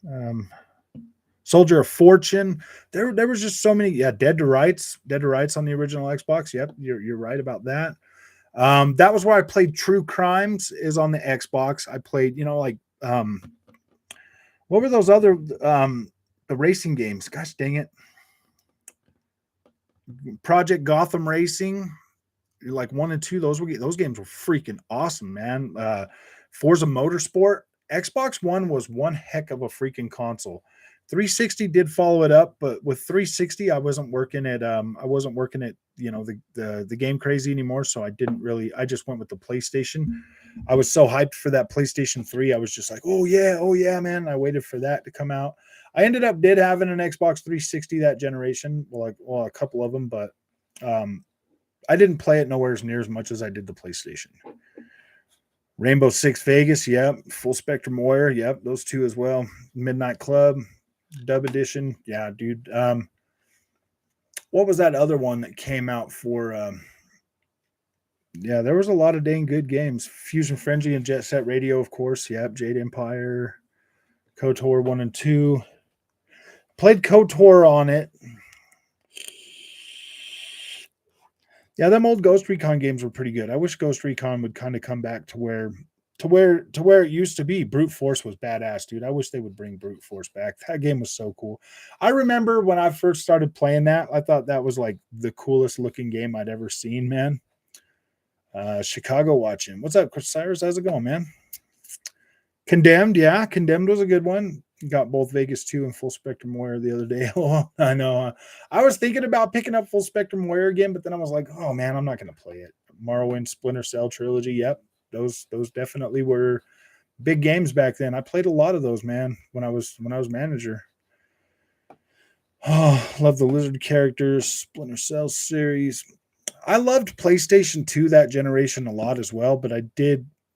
Soldier of Fortune. There was just so many. Yeah, Dead to Rights on the original Xbox. Yep, you're right about that. That was where I played True Crimes, is on the Xbox. I played, what were those other the racing games? Gosh dang it. Project Gotham Racing, like 1 and 2, those games were freaking awesome, man. Forza Motorsport. Xbox One was one heck of a freaking console. 360 did follow it up, but with 360, I wasn't working at the Game Crazy anymore, so I just went with the PlayStation. I was so hyped for that PlayStation 3. I was just like, oh yeah, man. I waited for that to come out. I ended up having an Xbox 360 that generation, a couple of them, but I didn't play it nowhere near as much as I did the PlayStation. Rainbow Six Vegas, yep. Full Spectrum Warrior, yep. Those two as well. Midnight Club, Dub Edition, yeah, dude. what was that other one that came out for? Yeah, there was a lot of dang good games. Fusion Frenzy and Jet Set Radio, of course. Yep, Jade Empire, KOTOR 1 and 2. Played KOTOR on it. Yeah, them old Ghost Recon games were pretty good. I wish Ghost Recon would kind of come back to where it used to be. Brute Force was badass, dude. I wish they would bring Brute Force back. That game was so cool. I remember when I first started playing that, I thought that was like the coolest looking game I'd ever seen, man. Chicago watching. What's up, Chris Cyrus? How's it going, man? Condemned, yeah. Condemned was a good one. Got both Vegas 2 and Full Spectrum Wear the other day. I know. I was thinking about picking up Full Spectrum Wear again, but then I was like, oh man, I'm not going to play it. Morrowind, Splinter Cell trilogy. Yep. Those definitely were big games back then. I played a lot of those, man, when I was manager. Oh, love the Lizard characters, Splinter Cell series. I loved PlayStation 2 that generation a lot as well, but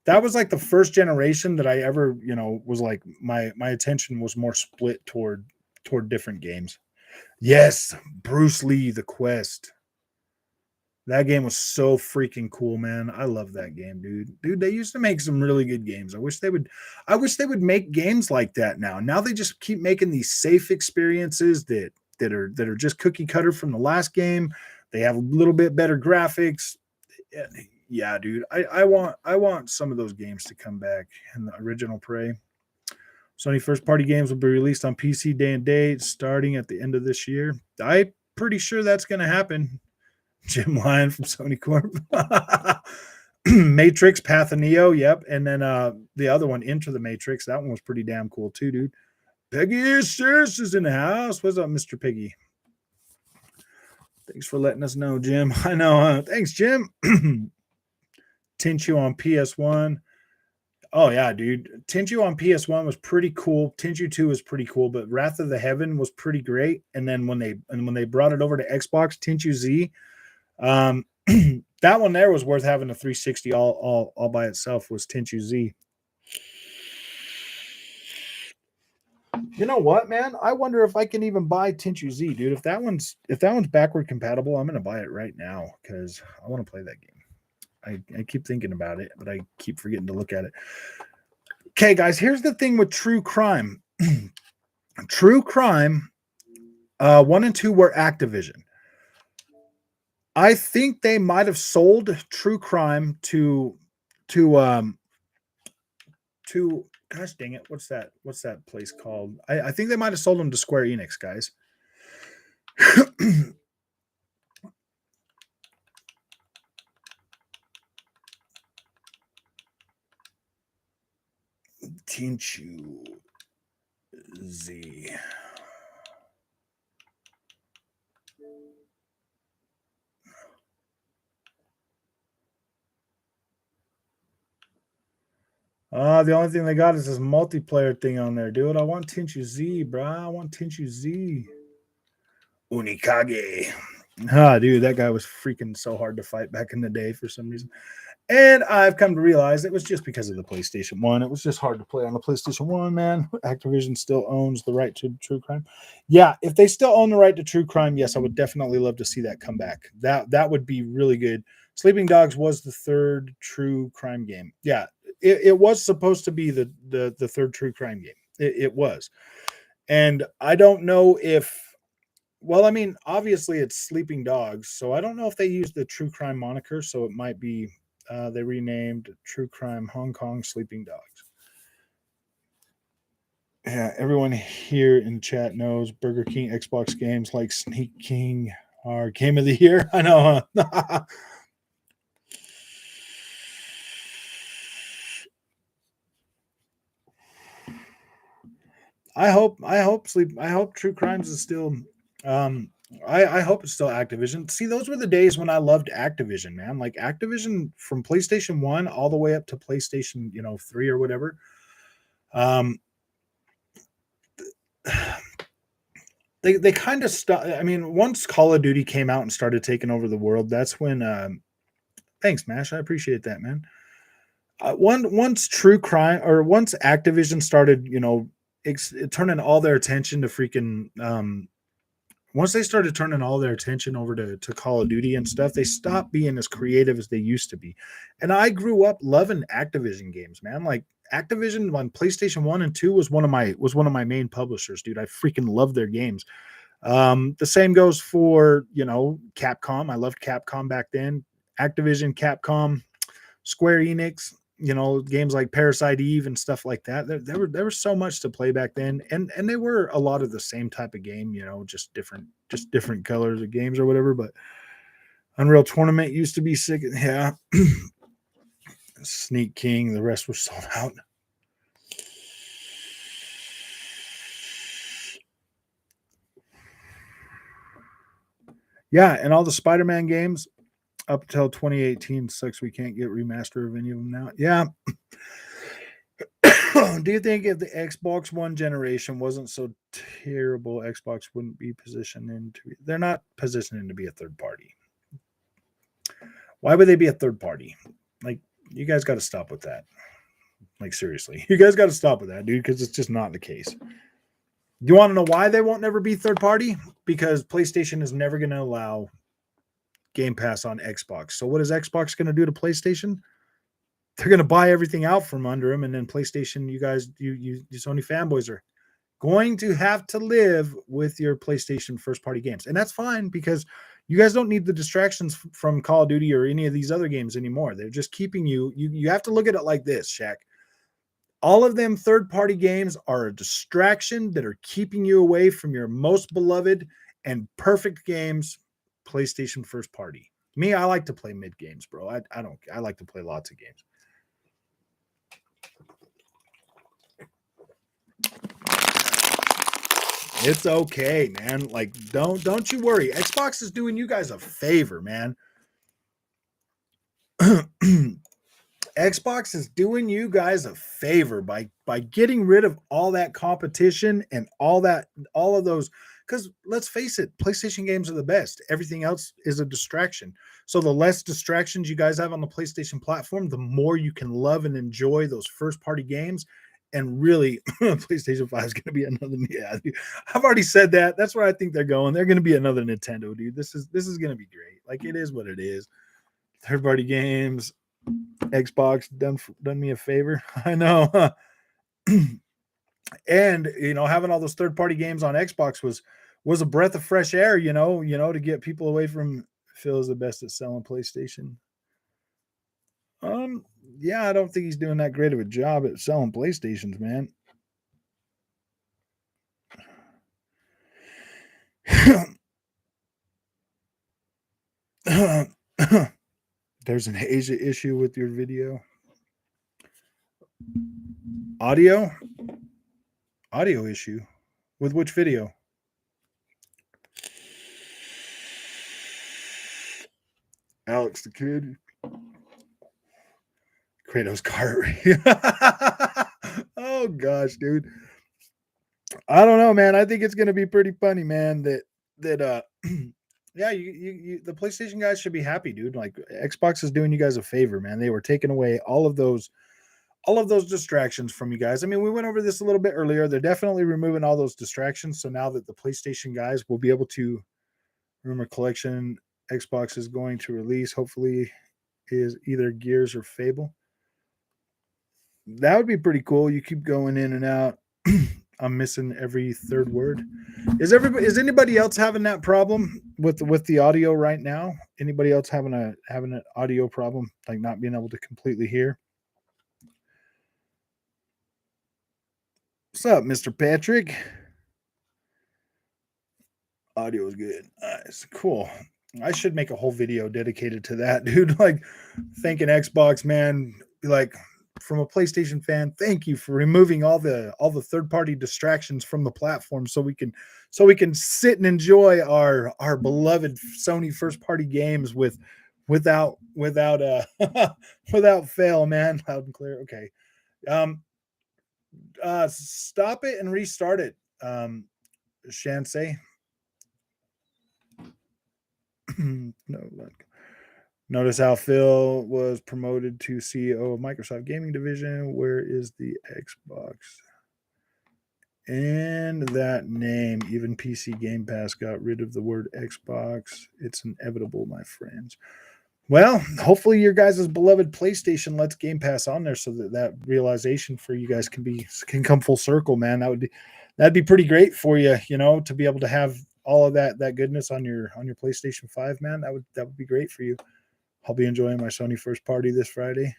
that was like the first generation that I ever, was like my attention was more split toward different games. Yes, Bruce Lee, The Quest. That game was so freaking cool, man. I love that game, dude. Dude, they used to make some really good games. I wish they would make games like that now. Now they just keep making these safe experiences that are just cookie cutter from the last game. They have a little bit better graphics. Yeah, dude. I want some of those games to come back in the original Prey. Sony first party games will be released on PC day and date starting at the end of this year. I'm pretty sure that's going to happen. Jim Lyon from Sony Corp. Matrix, Path of Neo, yep. And then the other one, Into the Matrix. That one was pretty damn cool too, dude. Peggy Sis is in the house. What's up, Mr. Piggy? Thanks for letting us know, Jim. I know. Thanks, Jim. Tenchu on PS1. Oh, yeah, dude. Tenchu on PS1 was pretty cool. Tenchu 2 was pretty cool, but Wrath of the Heaven was pretty great. And then when they brought it over to Xbox, Tenchu Z, that one there was worth having a 360 all by itself, was Tenchu Z. You know what, man? I wonder if I can even buy Tenchu Z, dude. If that one's backward compatible, I'm gonna buy it right now because I want to play that game. I keep thinking about it, but I keep forgetting to look at it. Okay, guys, here's the thing with True Crime. True Crime 1 and 2 were Activision. I think they might have sold True Crime to gosh dang it, what's that place called? I think they might have sold them to Square Enix, guys. Tenchu Z. The only thing they got is this multiplayer thing on there, dude. I want Tenchu Z, bro. I want Tenchu Z. Unikage. Dude, that guy was freaking so hard to fight back in the day for some reason. And I've come to realize it was just because of the PlayStation 1. It was just hard to play on the PlayStation 1, man. Activision still owns the right to True Crime. Yeah, if they still own the right to True Crime, yes, I would definitely love to see that come back. That would be really good. Sleeping Dogs was the third True Crime game. Yeah, it was supposed to be the third True Crime game. It was. And I don't know if, well, I mean, obviously it's Sleeping Dogs, so I don't know if they used the True Crime moniker, so it might be they renamed True Crime Hong Kong Sleeping Dogs. Yeah, everyone here in chat knows Burger King Xbox games like Sneak King are game of the year. I know, huh? I hope True Crimes is still I hope it's still Activision. See, those were the days when I loved Activision, man. Like Activision from PlayStation 1 all the way up to PlayStation, 3 or whatever. They kind of stopped. I mean, once Call of Duty came out and started taking over the world, that's when thanks, Mash. I appreciate that, man. Once True Crime or once Activision started, turning all their attention to freaking once they started turning all their attention over to Call of Duty and stuff, they stopped being as creative as they used to be. And I grew up loving Activision games, man. Like Activision on PlayStation 1 and 2 was one of my main publishers, dude. I freaking love their games. The same goes for, Capcom. I loved Capcom back then. Activision, Capcom, Square Enix, games like Parasite Eve and stuff like that. There was so much to play back then, and they were a lot of the same type of game, just different colors of games or whatever. But Unreal Tournament used to be sick. Yeah, Sneak King. The rest were sold out. Yeah, and all the Spider-Man games up until 2018 sucks. We can't get remaster of any of them now. Yeah. Do you think if the Xbox One generation wasn't so terrible, Xbox wouldn't be positioned into? They're not positioning to be a third party. Why would they be a third party? Like, you guys got to stop with that. Like, seriously, you guys got to stop with that, dude, because it's just not the case. You want to know why they won't never be third party? Because PlayStation is never going to allow Game Pass on Xbox. So what is Xbox going to do to PlayStation? They're going to buy everything out from under them, and then PlayStation, you guys, you Sony fanboys are going to have to live with your PlayStation first-party games. And that's fine because you guys don't need the distractions from Call of Duty or any of these other games anymore. They're just keeping you have to look at it like this, Shaq. All of them third-party games are a distraction that are keeping you away from your most beloved and perfect games, PlayStation first party. Me, I like to play mid games, bro. I like to play lots of games. It's okay, man. Like, don't you worry. Xbox is doing you guys a favor, man. Xbox is doing you guys a favor by getting rid of all that competition and all of those. Because let's face it, PlayStation games are the best. Everything else is a distraction. So the less distractions you guys have on the PlayStation platform, the more you can love and enjoy those first party games. And really, PlayStation 5 is going to be another. Yeah, I've already said that. That's where I think they're going. They're going to be another Nintendo, dude. This is going to be great. Like, it is what it is. Third party games. Xbox done me a favor. I know. And having all those third party games on Xbox was a breath of fresh air, to get people away from Phil's the best at selling PlayStation. Yeah, I don't think he's doing that great of a job at selling PlayStations, man. There's an Asia issue with your video. Audio issue. With which video? Alex the Kid. Kratos Kart. Oh gosh, dude. I don't know, man. I think it's gonna be pretty funny, man. That yeah, you the PlayStation guys should be happy, dude. Like, Xbox is doing you guys a favor, man. They were taking away all of those distractions from you guys. I mean, we went over this a little bit earlier. They're definitely removing all those distractions. So now that the PlayStation guys will be able to, rumor collection Xbox is going to release, hopefully, is either Gears or Fable. That would be pretty cool. You keep going in and out. I'm missing every third word. Is anybody else having that problem with the audio right now? Anybody else having an audio problem, like not being able to completely hear? What's up, Mr. Patrick? Audio is good. Nice. Cool. I should make a whole video dedicated to that, dude. Like, thanking Xbox, man. Like, from a PlayStation fan, thank you for removing all the third-party distractions from the platform so we can sit and enjoy our beloved Sony first-party games without without fail, man. Loud and clear. Okay. Stop it and restart it. Shansei. No, notice how Phil was promoted to CEO of Microsoft Gaming Division. Where is the Xbox And that name, even PC Game Pass got rid of the word Xbox. It's inevitable, my friends. Well, hopefully your guys' beloved PlayStation lets Game Pass on there so that realization for you guys can come full circle, man. That'd be pretty great for you, to be able to have all of that goodness on your PlayStation 5, man. That would be great for you. I'll be enjoying my Sony first party this Friday.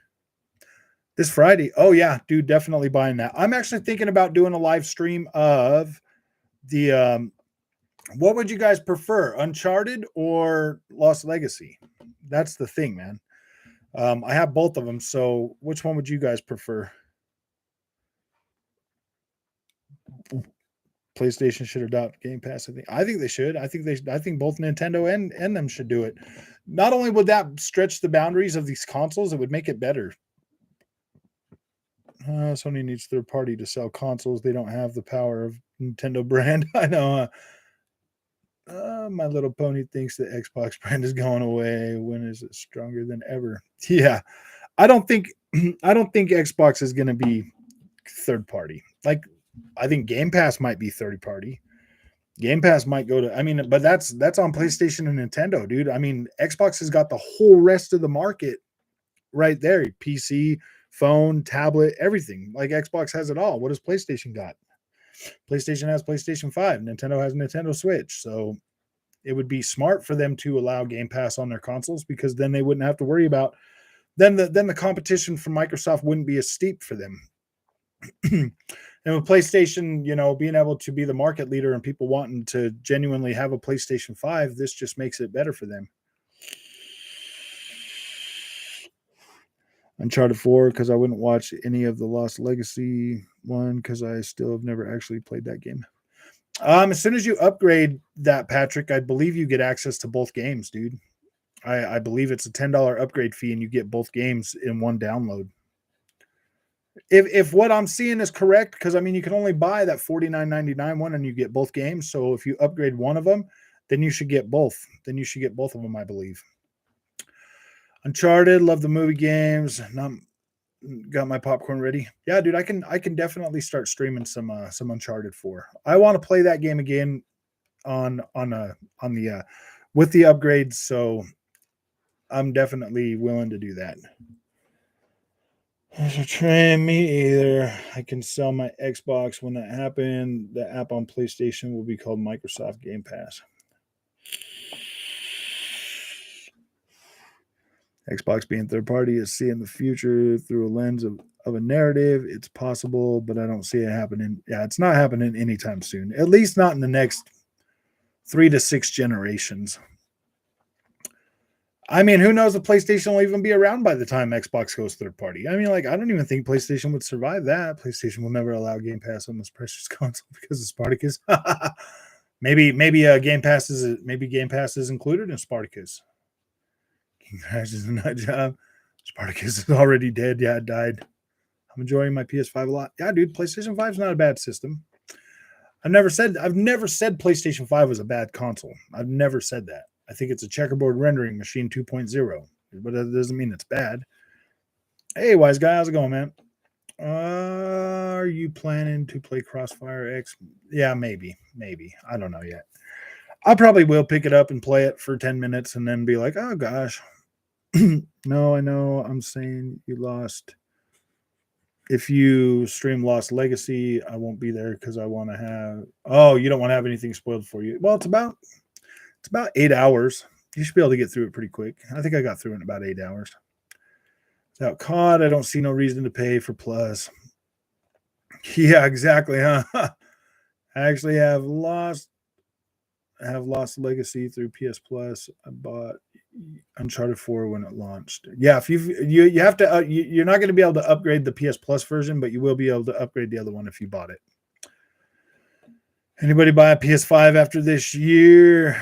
This Friday. Oh yeah, dude, definitely buying that. I'm actually thinking about doing a live stream of the what would you guys prefer, Uncharted or Lost Legacy? That's the thing, man. I have both of them, so which one would you guys prefer? PlayStation should adopt Game Pass. I think they should. I think both Nintendo and them should do it. Not only would that stretch the boundaries of these consoles, it would make it better. Sony needs third party to sell consoles. They don't have the power of Nintendo brand. I know. My Little Pony thinks the Xbox brand is going away. When is it stronger than ever? Yeah, I don't think Xbox is going to be third party. Like, I think Game Pass might be third party. Game Pass might go to. I mean, but that's on PlayStation and Nintendo, dude. I mean, Xbox has got the whole rest of the market right there. PC, phone, tablet, everything. Like, Xbox has it all. What does PlayStation got? PlayStation has PlayStation 5. Nintendo has Nintendo Switch. So it would be smart for them to allow Game Pass on their consoles, because then they wouldn't have to worry about then the competition from Microsoft wouldn't be as steep for them. And with PlayStation, being able to be the market leader and people wanting to genuinely have a PlayStation 5, this just makes it better for them. Uncharted 4, because I wouldn't watch any of the Lost Legacy one, because I still have never actually played that game. As soon as you upgrade that, Patrick, I believe you get access to both games, dude. I believe it's a $10 upgrade fee, and you get both games in one download. If what I'm seeing is correct, because I mean, you can only buy that $49.99 one, and you get both games. So if you upgrade one of them, then you should get both. Then you should get both of them, I believe. Uncharted, love the movie games. Got my popcorn ready. Yeah, dude, I can definitely start streaming some Uncharted 4. I want to play that game again on the with the upgrades, so I'm definitely willing to do that. There's a train, me either. I can sell my Xbox when that happens. The app on PlayStation will be called Microsoft Game Pass. Xbox being third party is seeing the future through a lens of a narrative. It's possible, but I don't see it happening. Yeah, it's not happening anytime soon. At least not in the next 3 to 6 generations. I mean, who knows if PlayStation will even be around by the time Xbox goes third party. I mean, I don't even think PlayStation would survive that. PlayStation will never allow Game Pass on this precious console because of Spartacus. maybe Game Pass is included in Spartacus. King Crash is a nut job. Spartacus is already dead. Yeah, it died. I'm enjoying my PS5 a lot. Yeah, dude, PlayStation 5 is not a bad system. I've never said PlayStation 5 was a bad console. I've never said that. I think it's a checkerboard rendering machine 2.0, but that doesn't mean it's bad. Hey, wise guy, how's it going, man? Are you planning to play Crossfire X? Yeah, maybe. I don't know yet. I probably will pick it up and play it for 10 minutes and then be like, oh gosh. No, I know. I'm saying you lost. If you stream Lost Legacy, I won't be there because I want to have. Oh, you don't want to have anything spoiled for you. Well, it's about 8 hours. You should be able to get through it pretty quick. I think I got through it in about 8 hours. Without COD, I don't see no reason to pay for Plus. Yeah, exactly, huh? I actually have lost Legacy through PS Plus. I bought Uncharted 4 when it launched. Yeah, if you have to, you're not going to be able to upgrade the PS Plus version, but you will be able to upgrade the other one if you bought it. Anybody buy a PS5 after this year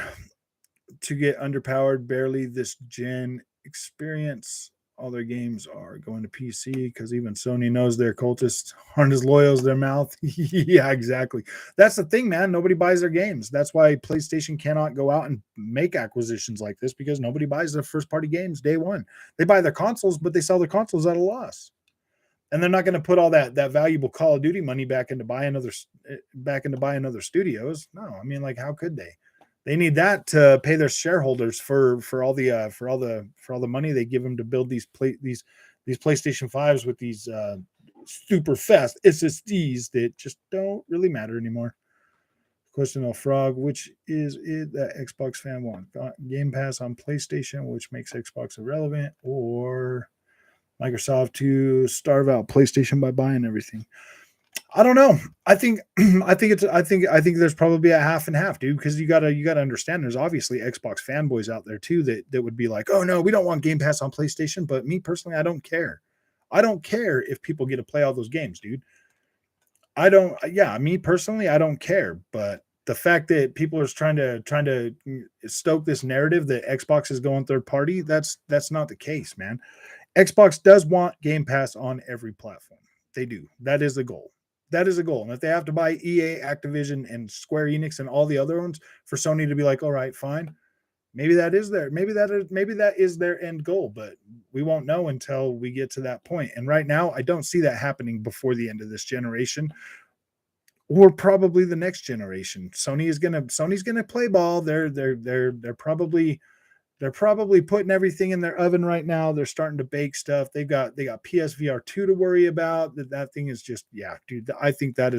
to get underpowered, barely this gen experience? All their games are going to PC because even Sony knows their cultists aren't as loyal as their mouth. Yeah, exactly. That's the thing, man. Nobody buys their games. That's why PlayStation cannot go out and make acquisitions like this, because nobody buys their first-party games day one. They buy their consoles, but they sell their consoles at a loss. And they're not going to put all that valuable Call of Duty money back into buying other studios. No, I mean, like, how could they? They need that to pay their shareholders for all the money they give them to build these PlayStation 5s with these super fast SSDs that just don't really matter anymore. Question of Frog, which is it that Xbox fan want? Game Pass on PlayStation, which makes Xbox irrelevant, or Microsoft to starve out PlayStation by buying everything? I don't know. I think I think there's probably a half and half, dude, because you gotta understand there's obviously Xbox fanboys out there too that would be like, oh no, we don't want Game Pass on PlayStation. But me personally, I don't care. I don't care if people get to play all those games, dude. I don't. Yeah, me personally, I don't care. But the fact that people are trying to stoke this narrative that Xbox is going third party, that's not the case, man. Xbox does want Game Pass on every platform. They do. That is the goal. That is a goal. And if they have to buy EA, Activision, and Square Enix and all the other ones for Sony to be like, all right, fine, maybe that is their end goal, but we won't know until we get to that point. And right now, I don't see that happening before the end of this generation, or probably the next generation. Sony's gonna play ball. They're probably putting everything in their oven right now. They're starting to bake stuff. They got PSVR 2 to worry about. That thing is just, yeah, dude. I think that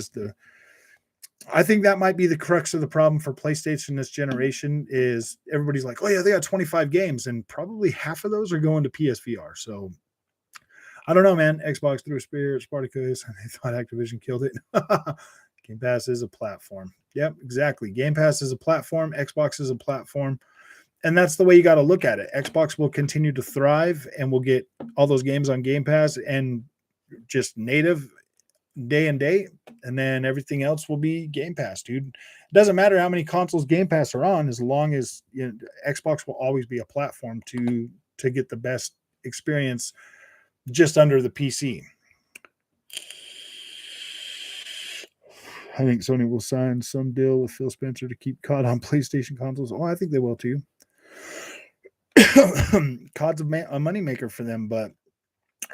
might be the crux of the problem for PlayStation this generation is everybody's like, oh yeah, they got 25 games, and probably half of those are going to PSVR. So I don't know, man. Xbox threw a spear at Spartacus, and they thought Activision killed it. Game Pass is a platform. Yep, exactly. Game Pass is a platform. Xbox is a platform. And that's the way you got to look at it. Xbox will continue to thrive, and we'll get all those games on Game Pass and just native day and date, and then everything else will be Game Pass, dude. It doesn't matter how many consoles Game Pass are on, as long as Xbox will always be a platform to get the best experience just under the PC. I think Sony will sign some deal with Phil Spencer to keep COD on PlayStation consoles. Oh, I think they will too. COD's a moneymaker for them, but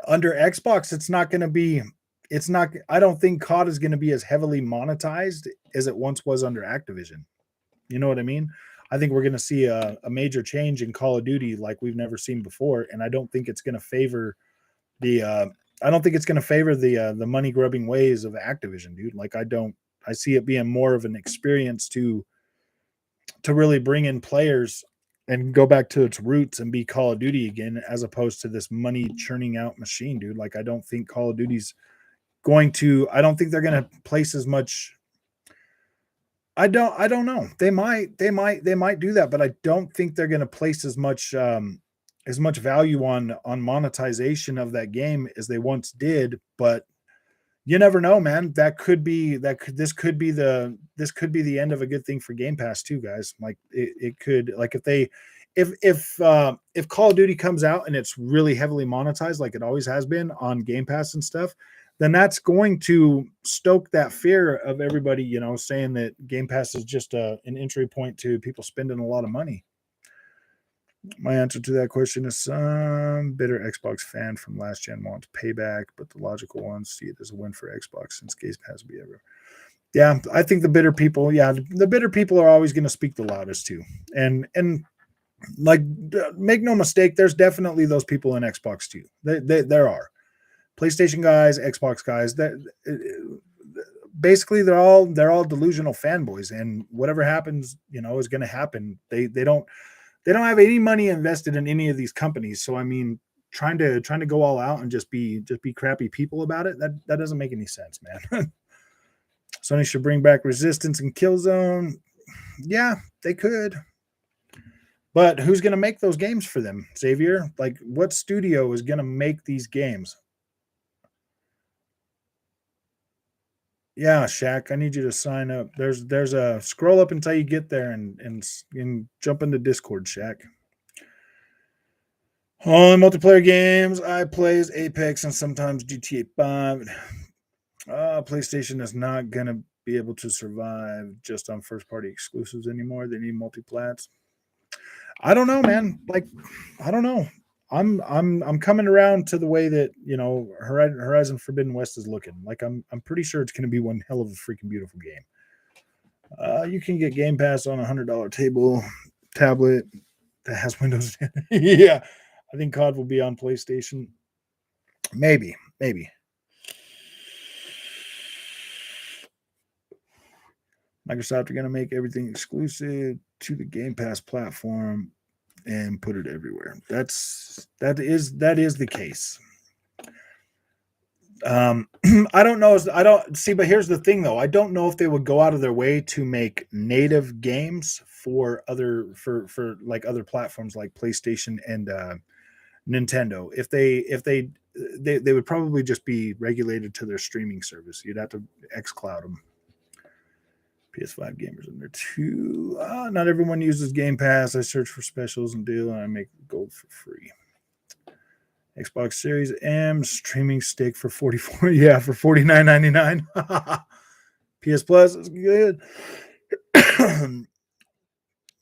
under Xbox, it's not going to be. It's not. I don't think COD is going to be as heavily monetized as it once was under Activision. You know what I mean? I think we're going to see a major change in Call of Duty like we've never seen before, and I don't think it's going to favor the. I don't think it's going to favor the money grubbing ways of Activision, dude. Like I see it being more of an experience to really bring in players and go back to its roots and be Call of Duty again, as opposed to this money churning out machine, dude. Like I don't think Call of Duty's I don't think they're going to place as much. I don't know. They might do that, but I don't think they're going to place as much value on monetization of that game as they once did. But you never know, man. This could be the end of a good thing for Game Pass too, guys. Like it could, like if Call of Duty comes out and it's really heavily monetized, like it always has been on Game Pass and stuff, then that's going to stoke that fear of everybody, saying that Game Pass is just an entry point to people spending a lot of money. My answer to that question is some bitter Xbox fan from last gen wants payback, but the logical ones see it as a win for Xbox since Game Pass will be ever. Yeah, I think the bitter people are always going to speak the loudest too. And like, make no mistake, there's definitely those people in Xbox too. There are PlayStation guys, Xbox guys. That basically they're all delusional fanboys, and whatever happens, is going to happen. They don't have any money invested in any of these companies. So I mean, trying to go all out and just be crappy people about it, that doesn't make any sense, man. Sony should bring back Resistance and Killzone. Yeah, they could. But who's going to make those games for them, Xavier? Like, what studio is going to make these games? Yeah, Shaq, I need you to sign up. There's a scroll up until you get there and jump into Discord, Shaq. On multiplayer games, I plays Apex and sometimes GTA 5. PlayStation is not going to be able to survive just on first-party exclusives anymore. They need multi-plats. I don't know, man. Like, I don't know. I'm coming around to the way that, you know, Horizon Forbidden West is looking. Like I'm pretty sure it's going to be one hell of a freaking beautiful game. You can get Game Pass on $100 tablet that has Windows 10. Yeah, I think COD will be on PlayStation. Maybe. Microsoft are going to make everything exclusive to the Game Pass platform and put it everywhere. That is the case. I don't know. I don't see, but here's the thing, though. I don't know if they would go out of their way to make native games for like other platforms like PlayStation and Nintendo. If they would probably just be regulated to their streaming service. You'd have to xCloud them. PS5 gamers in there too. Not everyone uses Game Pass. I search for specials and deal, and I make gold for free. Xbox Series M streaming stick for 44. Yeah, for $49.99. PS Plus is good.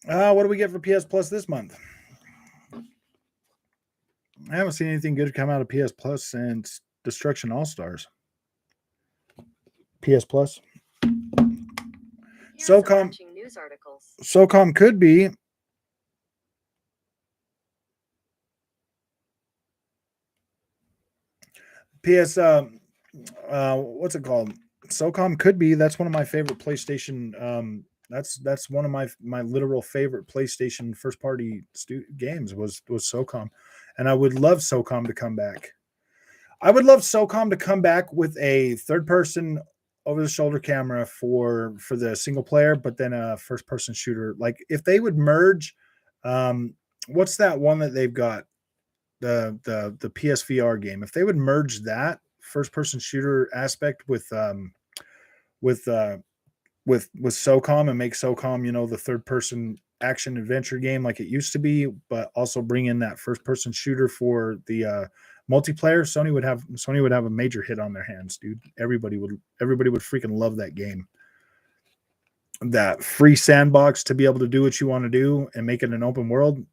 What do we get for PS Plus this month? I haven't seen anything good come out of PS Plus since Destruction All Stars. PS Plus. SOCOM could be. PS what's it called? SOCOM could be. That's one of my favorite PlayStation. That's one of my literal favorite PlayStation first party games was SOCOM, and I would love SOCOM to come back. I would love SOCOM to come back with a third person over the shoulder camera for the single player, but then a first person shooter. Like if they would merge, what's that one that they've got? The PSVR game. If they would merge that first person shooter aspect with SOCOM and make SOCOM, you know, the third person action adventure game like it used to be, but also bring in that first person shooter for the multiplayer, Sony would have a major hit on their hands, dude. Everybody would freaking love that game. That free sandbox to be able to do what you want to do and make it an open world.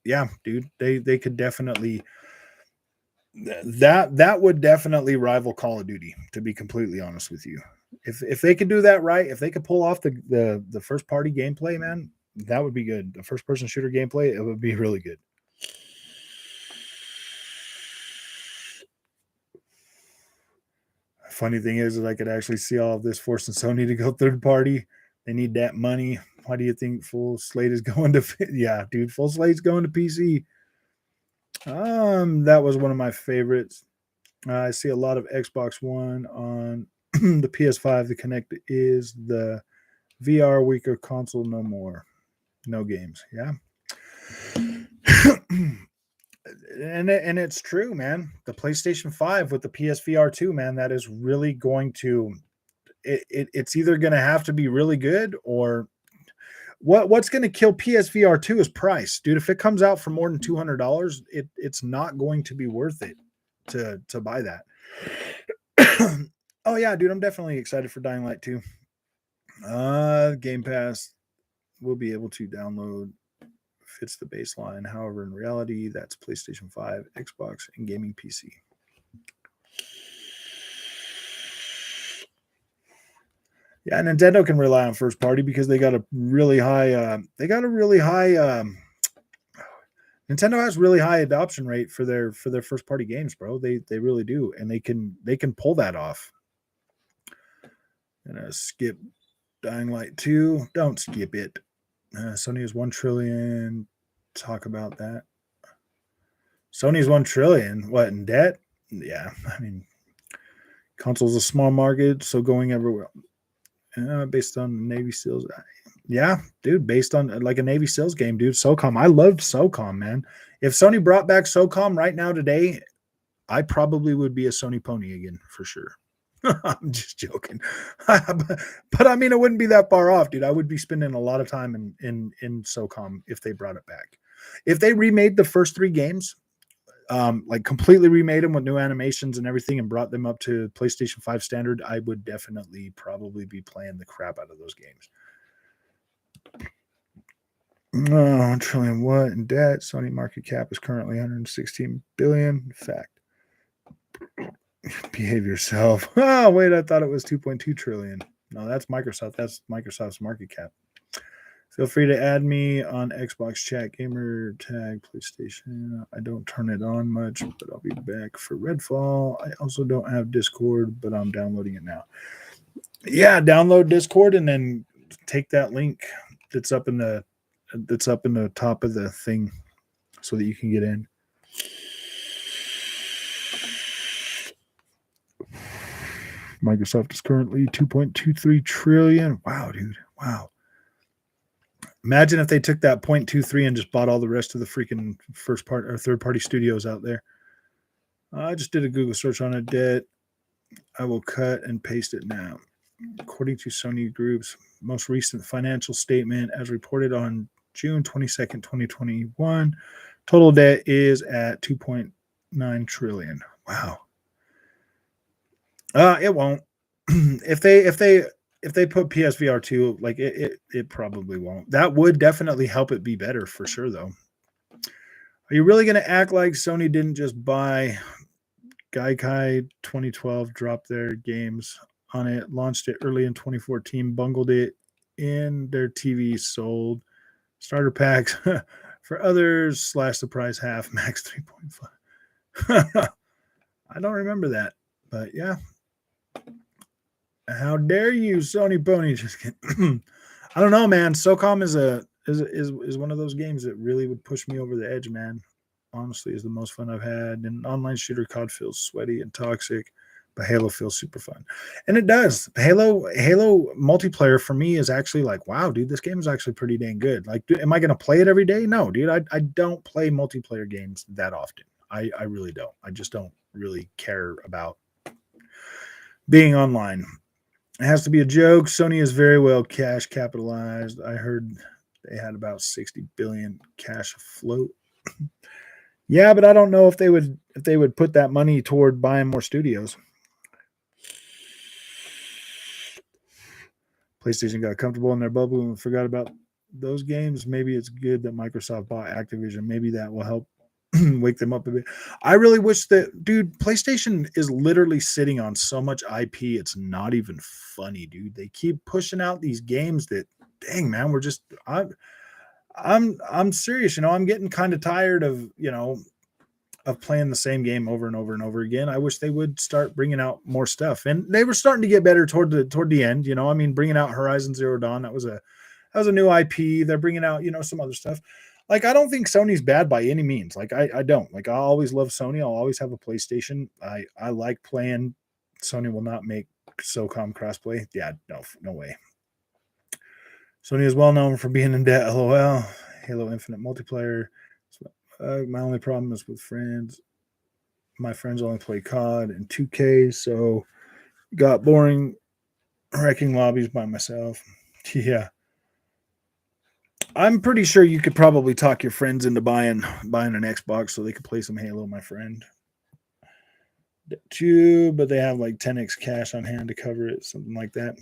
Yeah, dude, they could definitely that would definitely rival Call of Duty, to be completely honest with you. If they could do that right, if they could pull off the first party gameplay, man, that would be good. The first person shooter gameplay, it would be really good. Funny thing is I could actually see all of this forcing Sony to go third party. They need that money. Why do you think Full Slate is going to? Yeah, dude, Full Slate's going to PC. That was one of my favorites. I see a lot of Xbox One on the PS5. The Kinect is the VR weaker console. No more, no games. Yeah. And it's true, man. The PlayStation 5 with the PSVR 2, man, that is really going to it's either going to have to be really good, or what's going to kill PSVR 2 is price, dude. If it comes out for more than $200, it's not going to be worth it to buy that. Oh yeah, dude, I'm definitely excited for Dying Light 2. Game Pass will be able to download fits the baseline. However, in reality, that's PlayStation 5, Xbox, and gaming PC. Yeah, Nintendo can rely on first party because they got a really high. Nintendo has really high adoption rate for their first party games, bro. They really do, and they can pull that off. And skip Dying Light 2. Don't skip it. Sony is $1 trillion. Talk about that. Sony's $1 trillion. What, in debt? Yeah, I mean, console's a small market, so going everywhere. Based on Navy SEALs. Yeah, dude, based on like a Navy SEALs game, dude. SOCOM. I loved SOCOM, man. If Sony brought back SOCOM right now today, I probably would be a Sony pony again for sure. I'm just joking. But I mean, it wouldn't be that far off, dude. I would be spending a lot of time in SOCOM if they brought it back. If they remade the first 3 games, like completely remade them with new animations and everything and brought them up to PlayStation 5 standard, I would definitely probably be playing the crap out of those games. Oh, trillion what in debt? Sony market cap is currently 116 billion. Fact. Behave yourself. Oh, wait, I thought it was 2.2 trillion. No, that's Microsoft. That's Microsoft's market cap. Feel free to add me on Xbox chat, gamer tag, PlayStation. I don't turn it on much, but I'll be back for Redfall. I also don't have Discord, but I'm downloading it now. Yeah, download Discord and then take that link that's up in the top of the thing so that you can get in. Microsoft is currently 2.23 trillion. Wow, dude. Wow. Imagine if they took that 0.23 and just bought all the rest of the freaking first part or third party studios out there. I just did a Google search on it. Debt. I will cut and paste it now. According to Sony Group's most recent financial statement, as reported on June 22nd, 2021, total debt is at 2.9 trillion. Wow. It won't. if they put PSVR 2, like it probably won't. That would definitely help it be better for sure, though. Are you really going to act like Sony didn't just buy Gaikai 2012, drop their games on it, launched it early in 2014, bungled it in their TV, sold starter packs for others, slash the price half, max 3.5? I don't remember that, but yeah. How dare you, Sony Pony? Just kidding. I don't know, man. SOCOM is one of those games that really would push me over the edge, man. Honestly, is the most fun I've had. And online shooter COD feels sweaty and toxic, but Halo feels super fun. And it does. Halo multiplayer for me is actually like, wow, dude, this game is actually pretty dang good. Like, am I going to play it every day? No, dude. I don't play multiplayer games that often. I really don't. I just don't really care about being online. It has to be a joke. Sony is very well cash capitalized. I heard they had about 60 billion cash afloat. Yeah, but I don't know if they would put that money toward buying more studios. PlayStation got comfortable in their bubble and forgot about those games. Maybe it's good that Microsoft bought Activision. Maybe that will help wake them up a bit. I really wish that, dude, PlayStation is literally sitting on so much IP. It's not even funny, dude. They keep pushing out these games that, dang, man, I'm serious. I'm getting kind of tired of, of playing the same game over and over and over again. I wish they would start bringing out more stuff, and they were starting to get better toward the end. Bringing out Horizon Zero Dawn, that was a new IP. They're bringing out, some other stuff. Like, I don't think Sony's bad by any means. Like, I don't. Like, I always love Sony. I'll always have a PlayStation. I like playing. Sony will not make SOCOM crossplay. Yeah, no way. Sony is well known for being in debt. LOL. Halo Infinite multiplayer. My only problem is with friends. My friends only play COD and 2K, so got boring wrecking lobbies by myself. Yeah. I'm pretty sure you could probably talk your friends into buying an Xbox so they could play some Halo, my friend. Too, but they have like 10x cash on hand to cover it, something like that.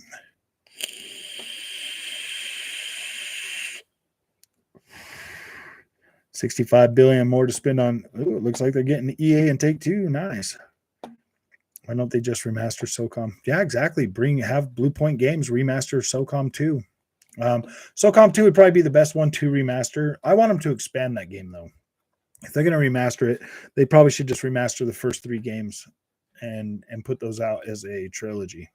$65 billion more to spend on. Ooh, it looks like they're getting EA and Take-Two. Nice. Why don't they just remaster SOCOM? Yeah, exactly. Have Blue Point Games remaster SOCOM 2. SOCOM 2 would probably be the best one to remaster. I want them to expand that game, though. If they're going to remaster it, they probably should just remaster the first 3 games and put those out as a trilogy.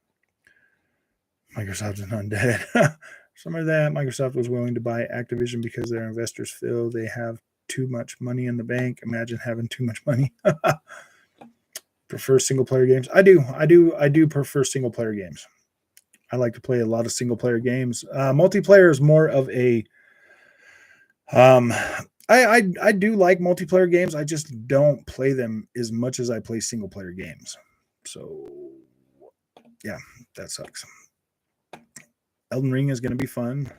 Microsoft is undead. Some of that, Microsoft was willing to buy Activision because their investors feel they have too much money in the bank. Imagine having too much money. Prefer single player games? I do prefer single player games. I like to play a lot of single player games. Multiplayer is more of a I do like multiplayer games. I just don't play them as much as I play single player games. So yeah, that sucks. Elden Ring is going to be fun.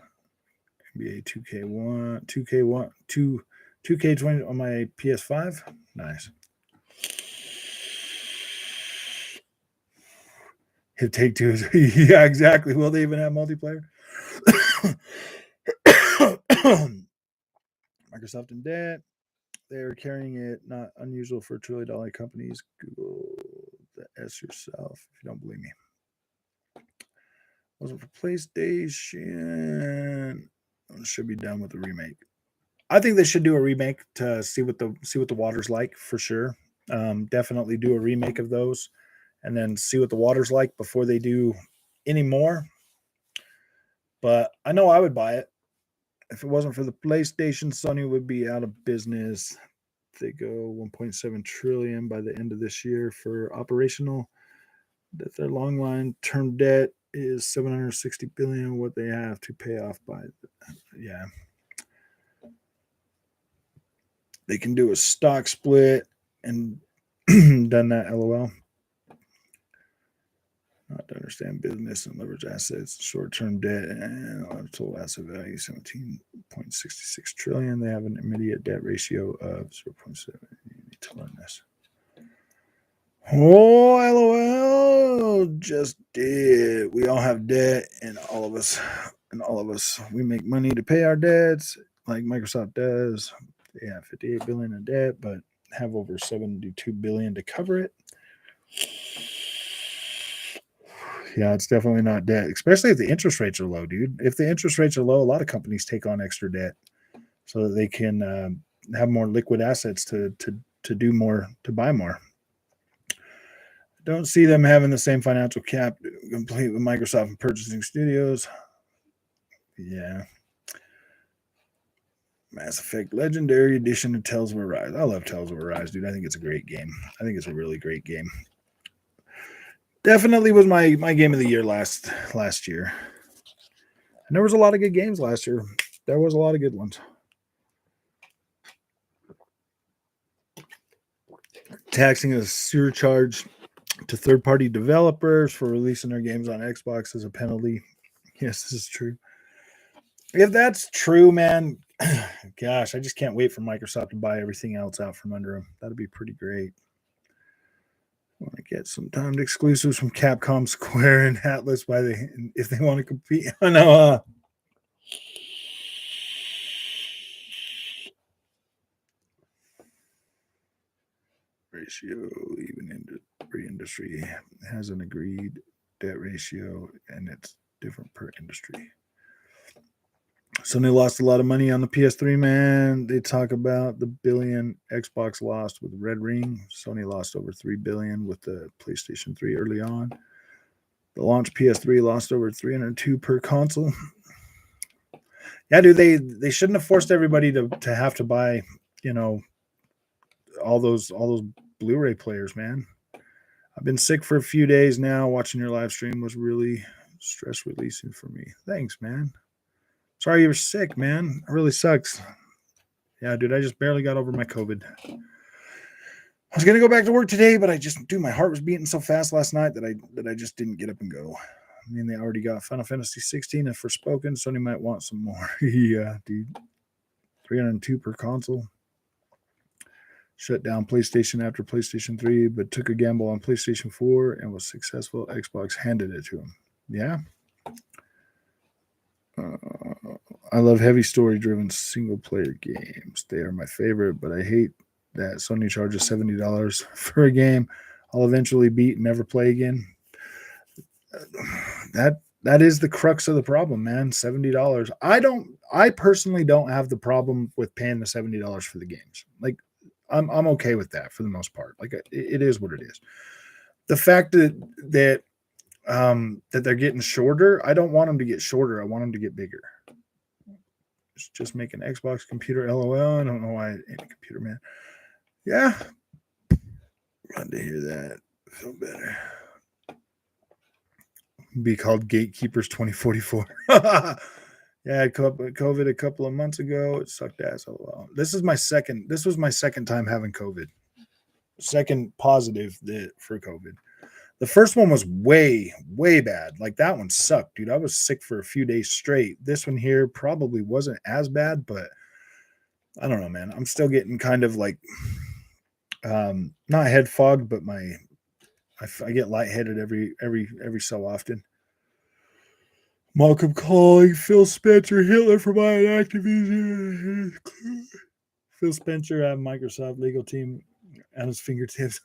NBA 2K1, 2K1, 2K20 on my PS5. Nice. If Take-Two is, yeah, exactly. Will they even have multiplayer? Microsoft in debt. They're carrying it, not unusual for trillion-dollar companies. Google the S yourself if you don't believe me. Wasn't for PlayStation. Should be done with the remake. I think they should do a remake to see what the water's like for sure. Definitely do a remake of those, and then see what the water's like before they do any more. But I know I would buy it. If it wasn't for the PlayStation, Sony would be out of business. They go 1.7 trillion by the end of this year for operational. That their long line term debt is 760 billion. What they have to pay off by, yeah. They can do a stock split and done that. LOL. Not to understand business and leverage assets, short-term debt, and total asset value 17.66 trillion. They have an immediate debt ratio of 0.7. You need to learn this. Oh, LOL, just did. We all have debt, and all of us, we make money to pay our debts, like Microsoft does. They have 58 billion in debt, but have over 72 billion to cover it. Yeah, it's definitely not debt, especially if the interest rates are low, dude. If the interest rates are low, a lot of companies take on extra debt so that they can have more liquid assets to do more, to buy more. Don't see them having the same financial cap complete with Microsoft and purchasing studios. Yeah. Mass Effect Legendary Edition of Tales of Arise. I love Tales of Arise, dude. I think it's a great game. I think it's a really great game. Definitely was my game of the year last year. And there was a lot of good games last year. There was a lot of good ones. Taxing a surcharge to third-party developers for releasing their games on Xbox as a penalty. Yes, this is true. If that's true, man, gosh, I just can't wait for Microsoft to buy everything else out from under them. That'd be pretty great. I want to get some timed exclusives from Capcom, Square, and Atlas if they want to compete. I know. Ratio, even in every industry has an agreed debt ratio, and it's different per industry. Sony lost a lot of money on the PS3, man. They talk about the billion Xbox lost with Red Ring. Sony lost over 3 billion with the PlayStation 3 early on. The launch PS3 lost over 302 per console. Yeah, dude, they shouldn't have forced everybody to have to buy, all those Blu-ray players, man. I've been sick for a few days now. Watching your live stream was really stress releasing for me. Thanks, man. Sorry you were sick, man. It really sucks. Yeah, dude, I just barely got over my COVID. I was gonna go back to work today, but my heart was beating so fast last night that I just didn't get up and go. I mean, they already got Final Fantasy 16 and Forspoken. Sony might want some more. Yeah, dude. 302 per console. Shut down PlayStation after PlayStation 3, but took a gamble on PlayStation 4 and was successful. Xbox handed it to him. Yeah. I love heavy story-driven single-player games. They are my favorite, but I hate that Sony charges $70 for a game I'll eventually beat and never play again. That is the crux of the problem, man. $70. I personally don't have the problem with paying the $70 for the games. Like, I'm okay with that for the most part. Like, it is what it is. The fact that they're getting shorter, I don't want them to get shorter. I want them to get bigger. Just make an Xbox computer. LOL. I don't know why any computer, man. Yeah. Glad to hear that. Feel better. Be called Gatekeepers 2044. Yeah, COVID a couple of months ago. It sucked ass. LOL. This was my second time having COVID. Second positive for COVID. The first one was way, way bad. Like, that one sucked, dude. I was sick for a few days straight. This one here probably wasn't as bad, but I don't know, man. I'm still getting kind of like, not head fog, but I get lightheaded every so often. Malcolm calling Phil Spencer Hitler for my activism. Phil Spencer at Microsoft legal team at his fingertips.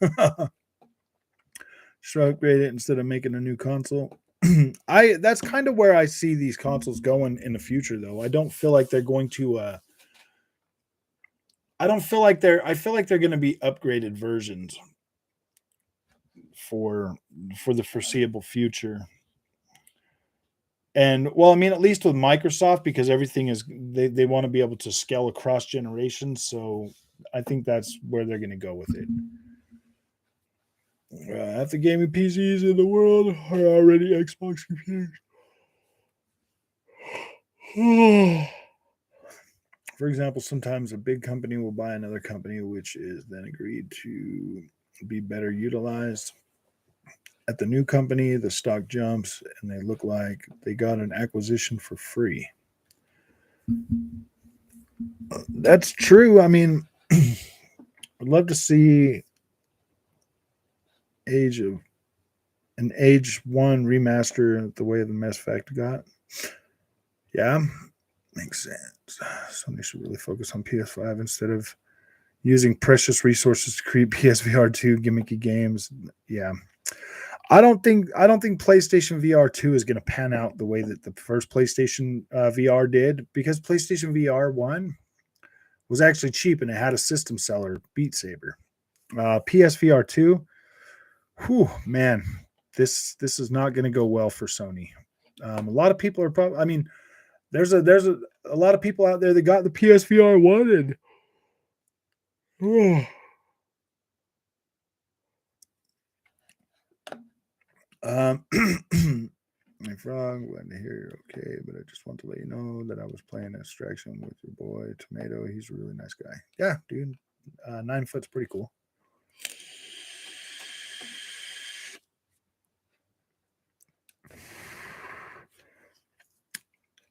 Should upgrade it instead of making a new console. That's kind of where I see these consoles going in the future, though. I don't feel like they're going to. I don't feel like they're. I feel like they're going to be upgraded versions for the foreseeable future. And well, I mean, at least with Microsoft, because everything is they want to be able to scale across generations. So I think that's where they're going to go with it. Half the gaming PCs in the world are already Xbox computers. For example, sometimes a big company will buy another company, which is then agreed to be better utilized. At the new company, the stock jumps and they look like they got an acquisition for free. That's true. I mean, I'd love to see Age 1 remaster the way the Mass Effect got. Yeah, makes sense. Sony should really focus on PS5 instead of using precious resources to create PSVR 2 gimmicky games. Yeah. I don't think PlayStation VR 2 is going to pan out the way that the first PlayStation VR did, because PlayStation VR 1 was actually cheap and it had a system seller, Beat Saber. PSVR 2, whew, man, this is not going to go well for Sony. A lot of people are probably, I mean, there's a lot of people out there that got the PSVR 1 and my frog, glad to hear you're okay, but I just want to let you know that I was playing Abstraction with your boy Tomato. He's a really nice guy. Yeah, dude. 9 foot's pretty cool.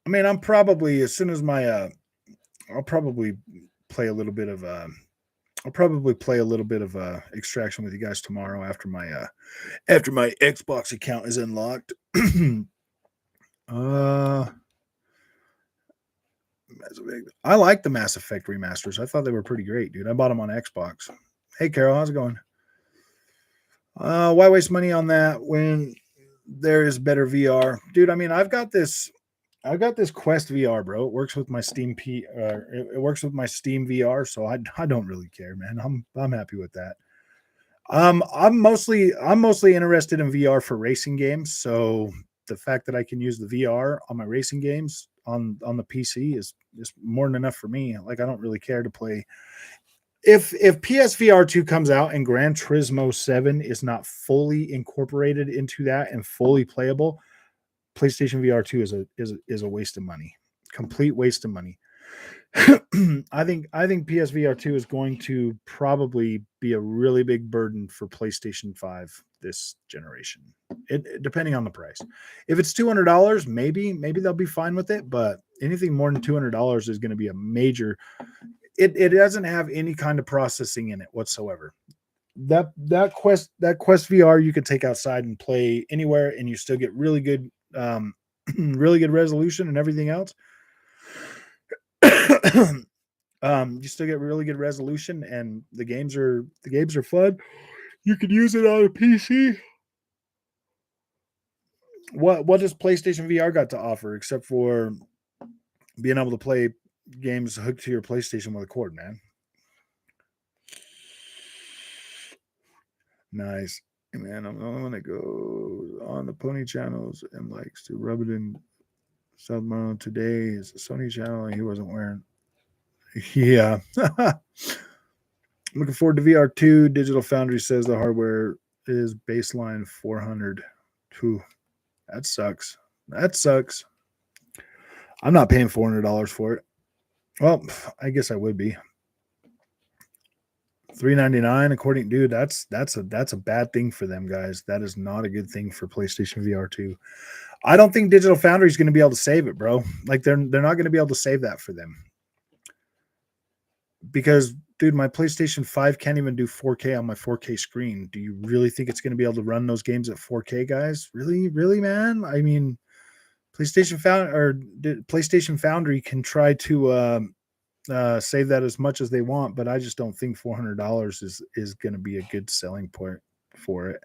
I mean, I'm probably, as soon as my I'll probably play a little bit of Extraction with you guys tomorrow after my Xbox account is unlocked. I like the Mass Effect remasters. I thought they were pretty great, dude. I bought them on Xbox. Hey, Carol, how's it going? Why waste money on that when there is better VR, dude? I mean, I've got this Quest VR, bro. It works with my it works with my Steam VR, so I don't really care, man. I'm happy with that. I'm mostly interested in VR for racing games. So the fact that I can use the VR on my racing games on the PC is more than enough for me. Like, I don't really care to play. If PSVR 2 comes out and Gran Turismo 7 is not fully incorporated into that and fully playable, PlayStation VR 2 is a waste of money. Complete waste of money. I think PSVR 2 is going to probably be a really big burden for PlayStation 5 this generation. Depending on the price. If it's $200, maybe they'll be fine with it, but anything more than $200 is going to be a major. It doesn't have any kind of processing in it whatsoever. That Quest VR you could take outside and play anywhere, and you still get really good really good resolution and everything else. You still get really good resolution, and the games are fun. You could use it on a PC. What does PlayStation VR got to offer except for being able to play games hooked to your PlayStation with a cord, man? Nice. Man, I'm the only one that goes on the pony channels and likes to rub it in South Mountain. Today is a Sony channel and he wasn't wearing. Yeah. Looking forward to VR 2. Digital Foundry says the hardware is baseline 400. Whew. That sucks. I'm not paying $400 for it. Well, I guess I would be. $399 according, dude. That's a bad thing for them, guys. That is not a good thing for PlayStation VR 2. I don't think Digital Foundry is going to be able to save it, bro. Like, they're not going to be able to save that for them. Because, dude, my PlayStation 5 can't even do 4K on my 4K screen. Do you really think it's going to be able to run those games at 4K, guys? Really, man? I mean, PlayStation Foundry can try to save that as much as they want, but I just don't think $400 is going to be a good selling point for it.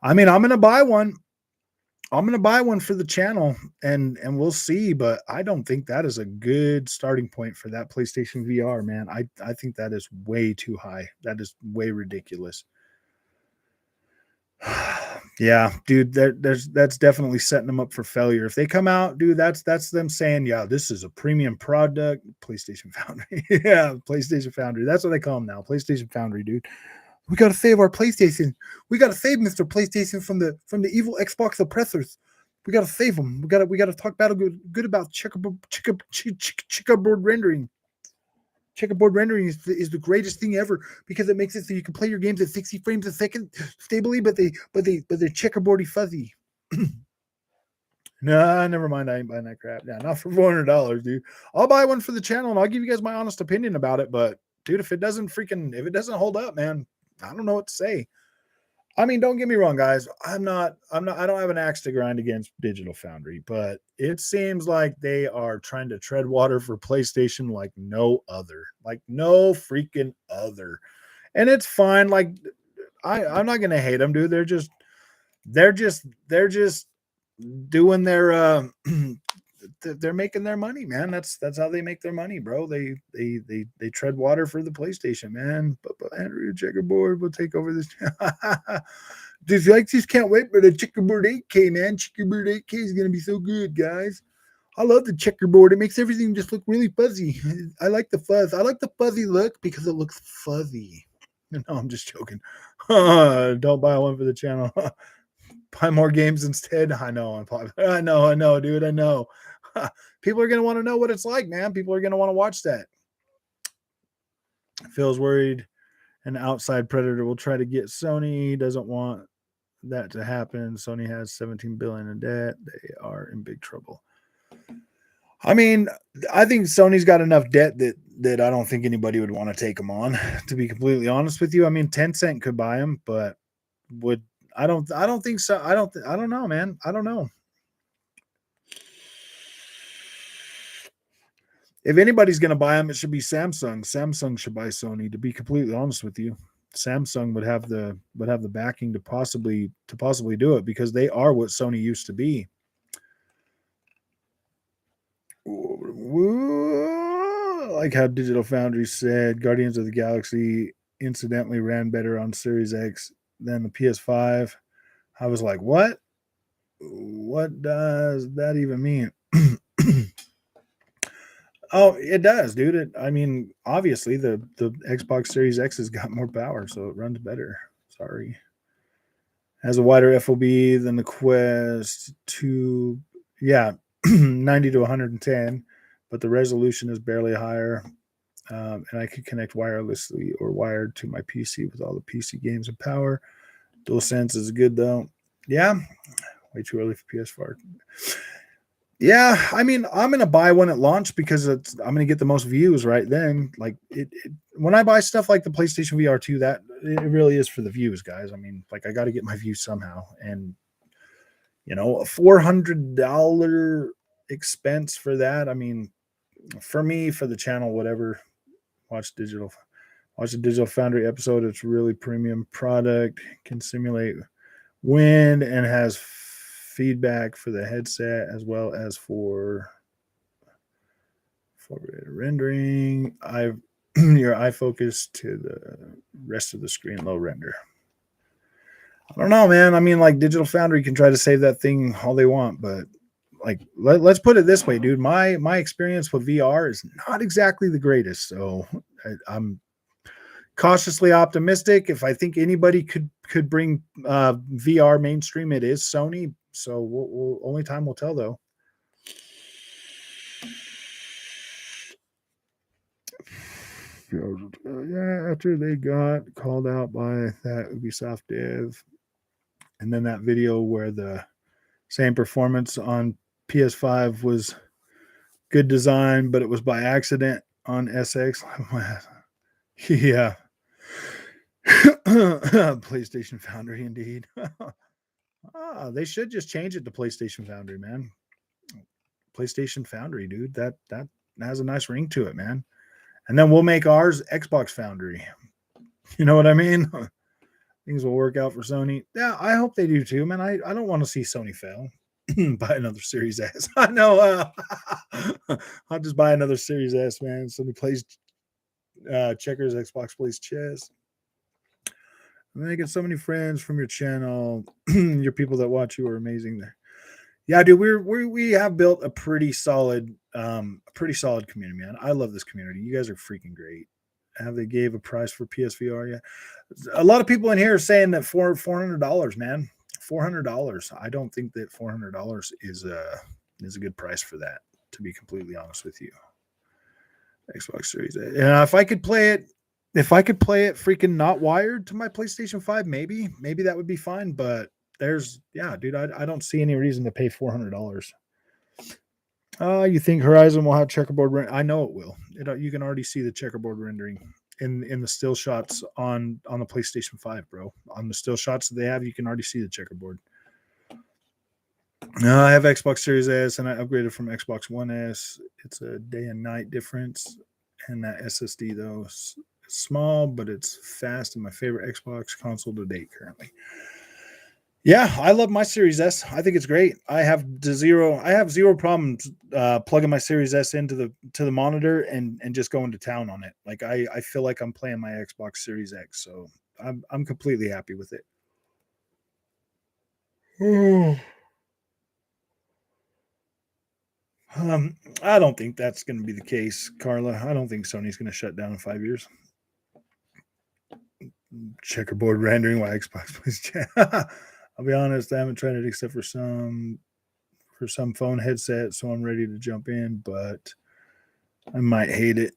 I mean, I'm going to buy one. I'm going to buy one for the channel, and we'll see, but I don't think that is a good starting point for that PlayStation VR, man. I think that is way too high. That is way ridiculous. Yeah, dude, that's definitely setting them up for failure. If they come out, dude, that's them saying, yeah, this is a premium product. PlayStation Foundry. Yeah, PlayStation Foundry. That's what they call them now. PlayStation Foundry, dude. We gotta save our PlayStation. We gotta save Mr. PlayStation from the evil Xbox oppressors. We gotta save them. We gotta talk good about checkerboard rendering. Checkerboard rendering is the greatest thing ever because it makes it so you can play your games at 60 frames a second stably, but they're checkerboardy fuzzy. Nah, never mind. I ain't buying that crap. Yeah, not for $400, dude. I'll buy one for the channel and I'll give you guys my honest opinion about it. But dude, if it doesn't hold up, man, I don't know what to say. I mean, don't get me wrong, guys. I don't have an axe to grind against Digital Foundry, but it seems like they are trying to tread water for PlayStation like no other, like no freaking other. And it's fine. Like, I'm not going to hate them, dude. They're just doing their, they're making their money, man. That's how they make their money, bro. They tread water for the PlayStation, man. But Andrew Checkerboard will take over this. Dyslexia can't wait for the Checkerboard 8K, man. Checkerboard 8K is gonna be so good, guys. I love the checkerboard. It makes everything just look really fuzzy. I like the fuzz. I like the fuzzy look because it looks fuzzy. No, I'm just joking. Don't buy one for the channel. Buy more games instead. I know, dude. I know. People are going to want to know what it's like, man. People are going to want to watch that. Phil's worried an outside predator will try to get Sony. Doesn't want that to happen. Sony has 17 billion in debt. They are in big trouble. I mean, I think Sony's got enough debt that I don't think anybody would want to take them on, to be completely honest with you. I mean, Tencent could buy them, but would I don't think so. I don't know, man. I don't know. If anybody's going to buy them, it should be Samsung. Samsung should buy Sony, to be completely honest with you. Samsung would have the backing to possibly do it because they are what Sony used to be. Like how Digital Foundry said, Guardians of the Galaxy incidentally ran better on Series X than the PS5. I was like, what? What does that even mean? Oh, it does, dude. I mean, obviously the Xbox Series X has got more power, so it runs better. Sorry. Has a wider FOB than the Quest 2. Yeah, 90 to 110, but the resolution is barely higher. And I could connect wirelessly or wired to my PC with all the PC games and power. DualSense is good, though. Yeah, way too early for PS4. Yeah, I mean, I'm gonna buy one at launch because I'm gonna get the most views right then. Like when I buy stuff like the PlayStation VR 2, that it really is for the views, guys. I mean, like I got to get my views somehow, and a $400 expense for that. I mean, for me, for the channel, whatever. Watch the Digital Foundry episode. It's really premium product. Can simulate wind and has feedback for the headset as well as for rendering. Your eye focus to the rest of the screen low render. I don't know, man. I mean, like Digital Foundry can try to save that thing all they want, but like let's put it this way, dude. My experience with VR is not exactly the greatest, so I'm cautiously optimistic. If I think anybody could bring VR mainstream, it is Sony. So we'll only time will tell, though. Yeah, after they got called out by that Ubisoft dev, and then that video where the same performance on PS5 was good design, but it was by accident on SX. Yeah. PlayStation Foundry, indeed. They should just change it to PlayStation Foundry, man. PlayStation Foundry, dude. That has a nice ring to it, man. And then we'll make ours Xbox Foundry. You know what I mean? Things will work out for Sony. Yeah, I hope they do too, man. I don't want to see Sony fail. Buy another Series S. I know. I'll just buy another Series S, man. Sony plays checkers, Xbox plays chess. I'm making so many friends from your channel. Your people that watch you are amazing there. Yeah, dude, we have built a pretty solid community, man. I love this community. You guys are freaking great. Have they gave a price for PSVR yet? A lot of people in here are saying that $400, man. $400. I don't think that $400 is a good price for that, to be completely honest with you. Xbox Series A. And if I could play it freaking not wired to my PlayStation 5, maybe that would be fine. But dude, I don't see any reason to pay $400. You think Horizon will have checkerboard? I know it will. You can already see the checkerboard rendering in the still shots on the PlayStation 5, bro. On the still shots that they have, you can already see the checkerboard. I have Xbox Series S, and I upgraded from Xbox One S. It's a day and night difference, and that SSD though is small, but it's fast, and my favorite Xbox console to date currently. Yeah, I love my Series S. I think it's great. I have zero problems plugging my Series S into the monitor and just going to town on it. Like I feel like I'm playing my Xbox Series X, so I'm completely happy with it. I don't think that's going to be the case, Carla. I don't think Sony's going to shut down in 5 years. Checkerboard rendering while Xbox plays. I'll be honest, I haven't tried it except for some phone headset, so I'm ready to jump in, but I might hate it.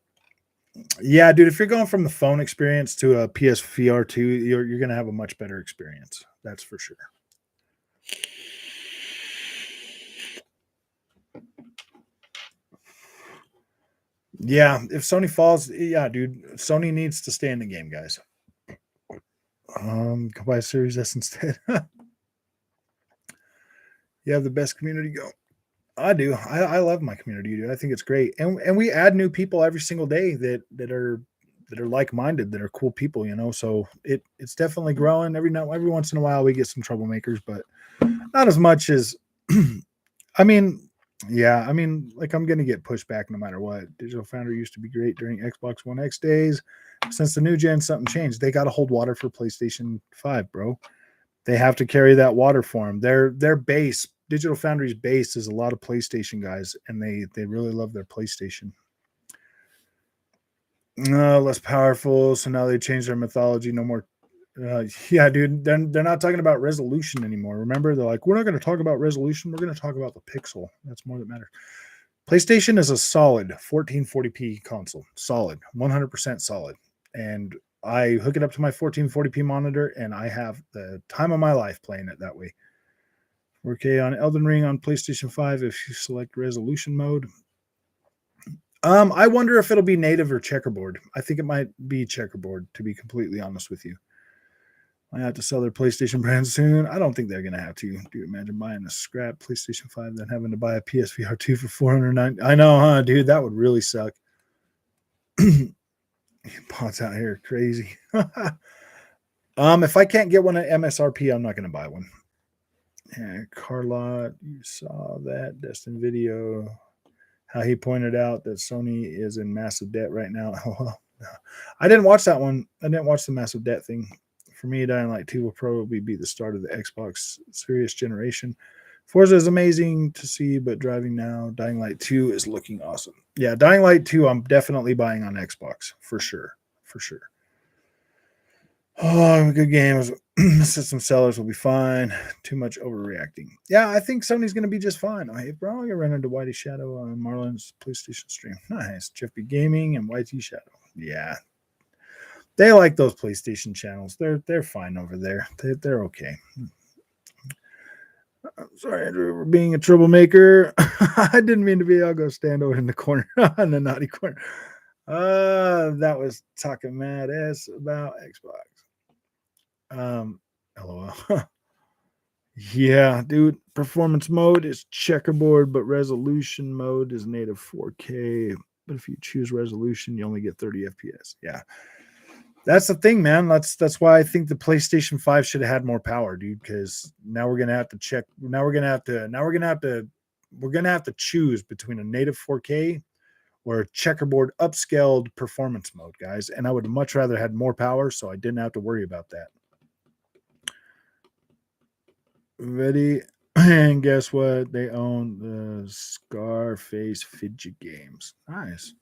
Yeah, dude, if you're going from the phone experience to a PSVR 2, you're going to have a much better experience. That's for sure. Yeah, if Sony falls, yeah, dude, Sony needs to stay in the game, guys. Go buy a Series S instead. You have the best community go. I do. I love my community, dude. I think it's great, and we add new people every single day that are like-minded, that are cool people, you know. So it's definitely growing. Every once in a while, we get some troublemakers, but not as much as. I mean, yeah, like I'm gonna get pushed back no matter what. Digital Foundry used to be great during Xbox One X days. Since the new gen, something changed. They got to hold water for PlayStation 5, bro. They have to carry that water for them. Their base, Digital Foundry's base, is a lot of PlayStation guys, and they really love their PlayStation. Less powerful, so now they changed their mythology. No more. Yeah, dude, they're not talking about resolution anymore. Remember, they're like, we're not going to talk about resolution. We're going to talk about the pixel. That's more that matters. PlayStation is a solid 1440p console. Solid, 100% solid. And I hook it up to my 1440p monitor, and I have the time of my life playing it that way. 4K on Elden Ring on PlayStation 5 if you select resolution mode. I wonder if it'll be native or checkerboard. I think it might be checkerboard, to be completely honest with you. I have to sell their PlayStation brand soon. I don't think they're going to have to. Dude, imagine buying a scrap PlayStation 5 then having to buy a PSVR 2 for $409. I know, huh, dude? That would really suck. Pots out here crazy. If I can't get one at MSRP, I'm not going to buy one. Yeah, Carlot, you saw that Destin video. How he pointed out that Sony is in massive debt right now. I didn't watch that one. I didn't watch the massive debt thing. For me, Dying Light 2 will probably be the start of the Xbox Series generation. Forza is amazing to see, but driving now, Dying Light 2 is looking awesome. Yeah, Dying Light 2, I'm definitely buying on Xbox, for sure. For sure. Oh, good game. System sellers will be fine. Too much overreacting. Yeah, I think Sony's going to be just fine. Hey, bro, I ran into Whitey Shadow on Marlon's PlayStation stream. Nice. Jeffy Gaming and Whitey Shadow. Yeah. They like those PlayStation channels. They're fine over there. They're okay. Sorry, Andrew, for being a troublemaker. I didn't mean to be. I'll go stand over in the corner, in the naughty corner. That was talking mad ass about Xbox. LOL. Yeah, dude. Performance mode is checkerboard, but resolution mode is native 4K. but if you choose resolution, you only get 30 FPS. Yeah. That's the thing, man. That's why I think the PlayStation 5 should have had more power, dude, because now we're gonna have to check. We're gonna have to choose between a native 4K or a checkerboard upscaled performance mode, guys. And I would much rather had more power, so I didn't have to worry about that. Ready? And guess what? They own the Scarface fidget games. Nice.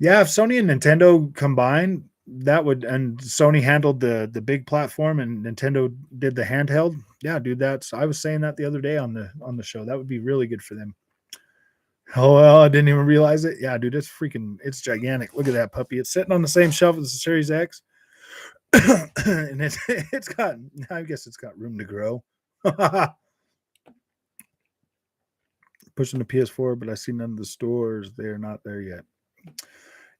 Yeah, if Sony and Nintendo combined, that would, and Sony handled the big platform and Nintendo did the handheld. Yeah, dude, I was saying that the other day on the show. That would be really good for them. Oh well, I didn't even realize it. Yeah, dude, it's gigantic. Look at that puppy. It's sitting on the same shelf as the Series X. And I guess it's got room to grow. Pushing the PS4, but I see none of the stores. They are not there yet.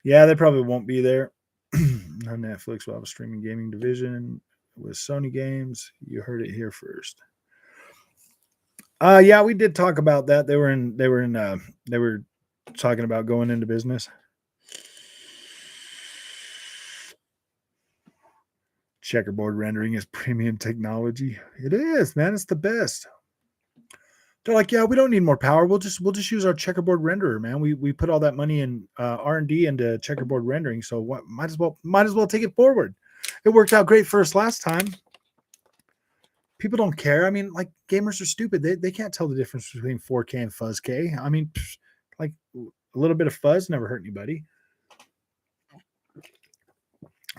Yeah, they probably won't be there. Netflix will have a streaming gaming division with Sony games. You heard it here first. Yeah, we did talk about that. They were talking about going into business. Checkerboard rendering is premium technology. It is, man. It's the best. They're like, yeah, we don't need more power. We'll just use our checkerboard renderer, man. We put all that money in R&D into checkerboard rendering, so what? Might as well take it forward. It worked out great for us last time. People don't care. I mean, like, gamers are stupid. They can't tell the difference between 4K and fuzz K. I mean, like, a little bit of fuzz never hurt anybody.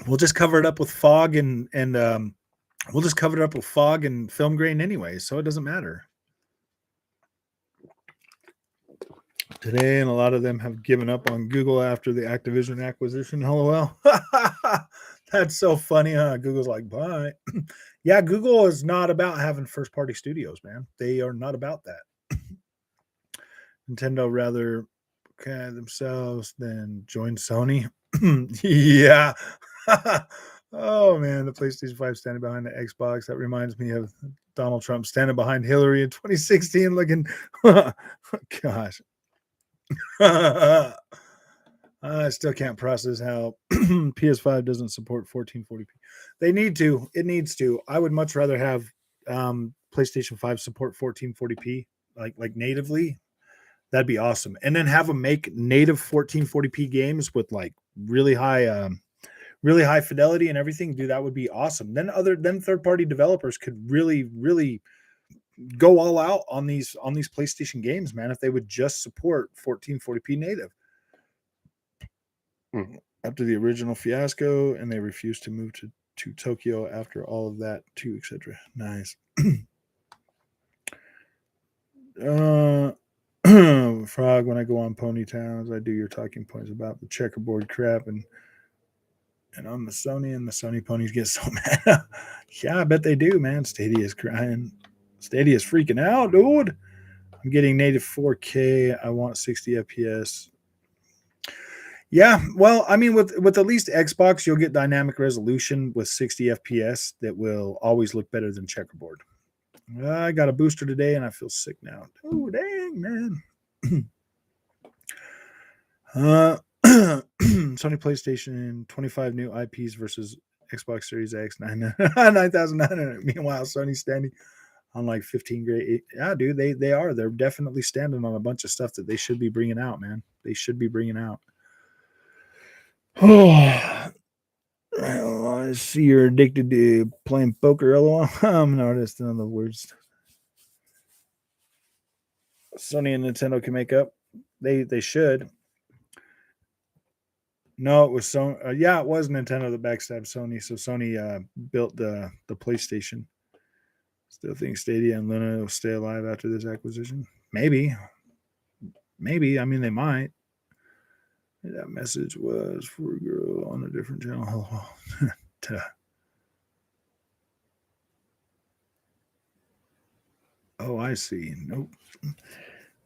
We'll just cover it up with fog and we'll just cover it up with fog and film grain anyway, so it doesn't matter. Today, and a lot of them have given up on Google after the Activision acquisition. LOL. That's so funny, huh? Google's like, bye. Yeah, Google is not about having first-party studios, man. They are not about that. Nintendo rather themselves than join Sony. Yeah. Oh, man, the PlayStation 5 standing behind the Xbox. That reminds me of Donald Trump standing behind Hillary in 2016 looking... Gosh. I still can't process how PS5 doesn't support 1440p. They need to. It needs to. I would much rather have PlayStation 5 support 1440p like natively. That'd be awesome. And then have them make native 1440p games with like really high fidelity and everything. Dude, that would be awesome. Then third-party developers could really go all out on these PlayStation games, man, if they would just support 1440p native. After the original fiasco, and they refused to move to Tokyo after all of that too, etc. Nice. Frog, when I go on Pony Towns, I do your talking points about the checkerboard crap and on the Sony, and the Sony ponies get so mad. Yeah, I bet they do, man. Stadia is crying. Stadia is freaking out, dude. I'm getting native 4K. I want 60 FPS. Yeah, well, I mean, with at least Xbox, you'll get dynamic resolution with 60 FPS that will always look better than checkerboard. I got a booster today, and I feel sick now. Oh, dang, man. Sony PlayStation 25 new IPs versus Xbox Series X 9,900. Meanwhile, Sony's standing on like 15 great. Yeah, dude, they are. They're definitely standing on a bunch of stuff that they should be bringing out, man. They should be bringing out. Oh, I see you're addicted to playing poker. LOL. I'm an artist. In other words, Sony and Nintendo can make up. They should. No, it was Sony. Yeah, it was Nintendo that backstabbed Sony. So Sony built the PlayStation. Still think Stadia and Luna will stay alive after this acquisition? Maybe. I mean, they might. That message was for a girl on a different channel. Oh, I see. Nope.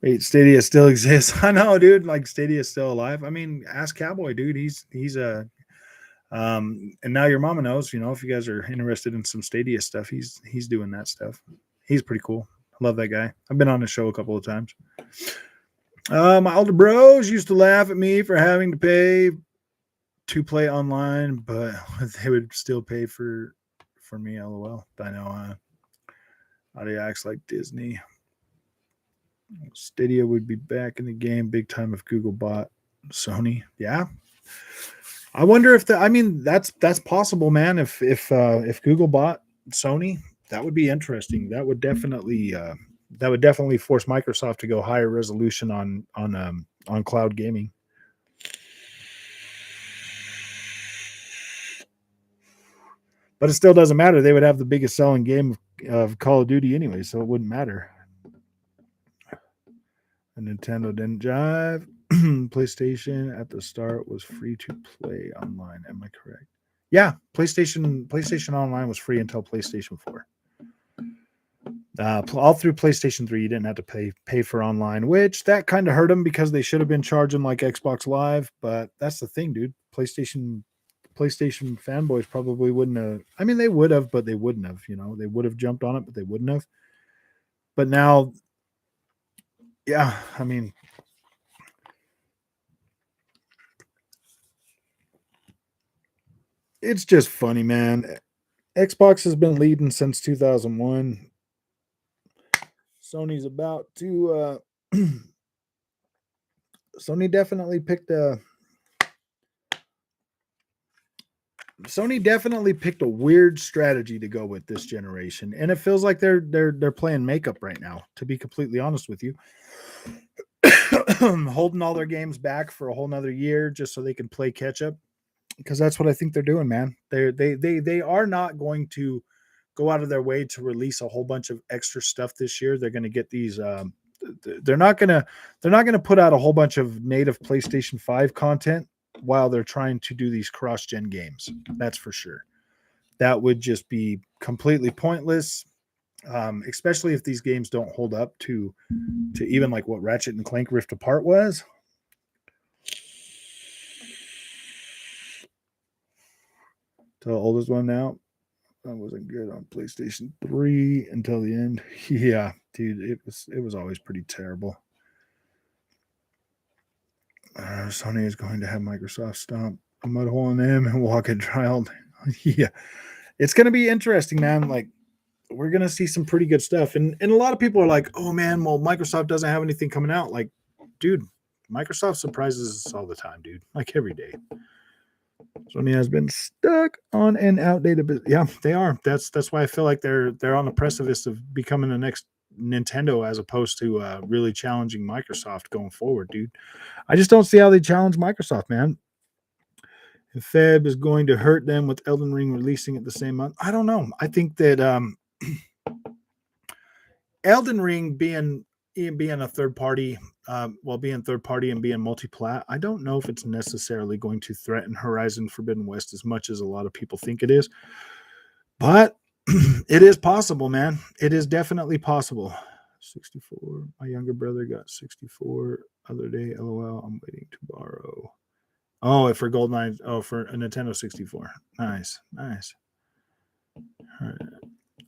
Wait, Stadia still exists. I know, dude. Like, Stadia is still alive. I mean, ask Cowboy, dude. He's a and now your mama knows, if you guys are interested in some Stadia stuff, he's doing that stuff. He's pretty cool. Love that guy. I've been on his show a couple of times. My older bros used to laugh at me for having to pay to play online, but they would still pay for me. LOL. I know. How do you act like Disney? Stadia would be back in the game big time if Google bought Sony. Yeah. I wonder if that's possible, man. If Google bought Sony, that would be interesting. That would definitely force Microsoft to go higher resolution on cloud gaming. But it still doesn't matter. They would have the biggest selling game of Call of Duty anyway, so it wouldn't matter. And Nintendo didn't jive. PlayStation at the start was free to play online. Am I correct? Yeah, PlayStation Online was free until PlayStation 4. All through PlayStation 3, you didn't have to pay for online, which that kind of hurt them because they should have been charging like Xbox Live. But that's the thing, dude. PlayStation fanboys probably wouldn't have. I mean, they would have, but they wouldn't have. They would have jumped on it, but they wouldn't have. But now, yeah, I mean, it's just funny, man. Xbox has been leading since 2001. Sony's about to. Sony definitely picked a weird strategy to go with this generation, and it feels like they're playing makeup right now. To be completely honest with you, holding all their games back for a whole nother year just so they can play catch up, because that's what I think they're doing, man. They are not going to go out of their way to release a whole bunch of extra stuff this year. They're going to get these. They're not gonna put out a whole bunch of native PlayStation 5 content while they're trying to do these cross-gen games. That's for sure. That would just be completely pointless, especially if these games don't hold up to even like what Ratchet and Clank Rift Apart was. The oldest one now. That wasn't good on PlayStation 3 until the end. Yeah, dude, it was always pretty terrible. Sony is going to have Microsoft stomp a mud hole in them and walk a child. Yeah, it's going to be interesting, man. Like, we're going to see some pretty good stuff. And a lot of people are like, oh, man, well, Microsoft doesn't have anything coming out. Like, dude, Microsoft surprises us all the time, dude. Like, every day. Sony has been stuck on an outdated business. Yeah, they are. That's why I feel like they're on the precipice of becoming the next Nintendo, as opposed to really challenging Microsoft going forward, dude. I just don't see how they challenge Microsoft, man. If Feb is going to hurt them with Elden Ring releasing at the same month, I don't know. I think that Elden Ring being a third party, being third party and being multi-plat, I don't know if it's necessarily going to threaten Horizon Forbidden West as much as a lot of people think it is. But it is possible, man. It is definitely possible. 64. My younger brother got 64 other day. LOL. I'm waiting to borrow. Oh, for GoldenEye. Oh, for a Nintendo 64. Nice. All right.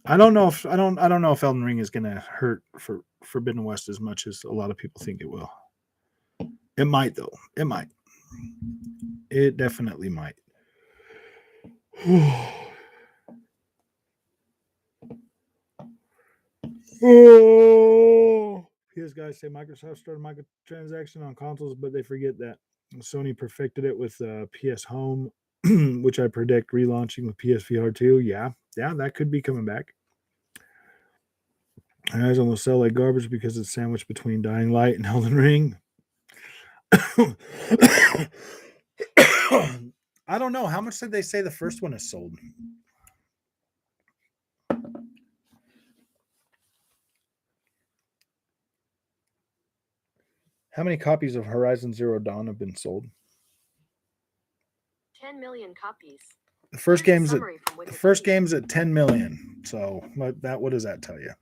I don't know if Elden Ring is gonna hurt for Forbidden West as much as a lot of people think it will. It might, though. It might. It definitely might. Oh, PS guys say Microsoft started microtransaction on consoles, but they forget that Sony perfected it with PS Home, which I predict relaunching with PSVR 2. Yeah, that could be coming back. Eyes almost sell like garbage because it's sandwiched between Dying Light and Elden Ring. I don't know. How much did they say the first one is sold? How many copies of Horizon Zero Dawn have been sold? 10 million copies. The first game's at 10 million. So what does that tell you?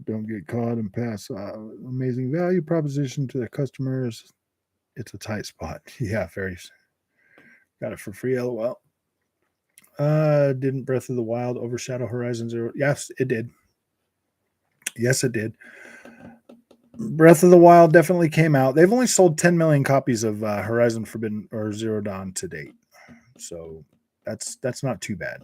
Don't get caught and pass amazing value proposition to the customers. It's a tight spot. Yeah, very. Got it for free, LOL. Didn't Breath of the Wild overshadow Horizon Zero? Yes, it did. Yes, it did. Breath of the Wild definitely came out. They've only sold 10 million copies of Horizon Forbidden or Zero Dawn to date, so that's not too bad.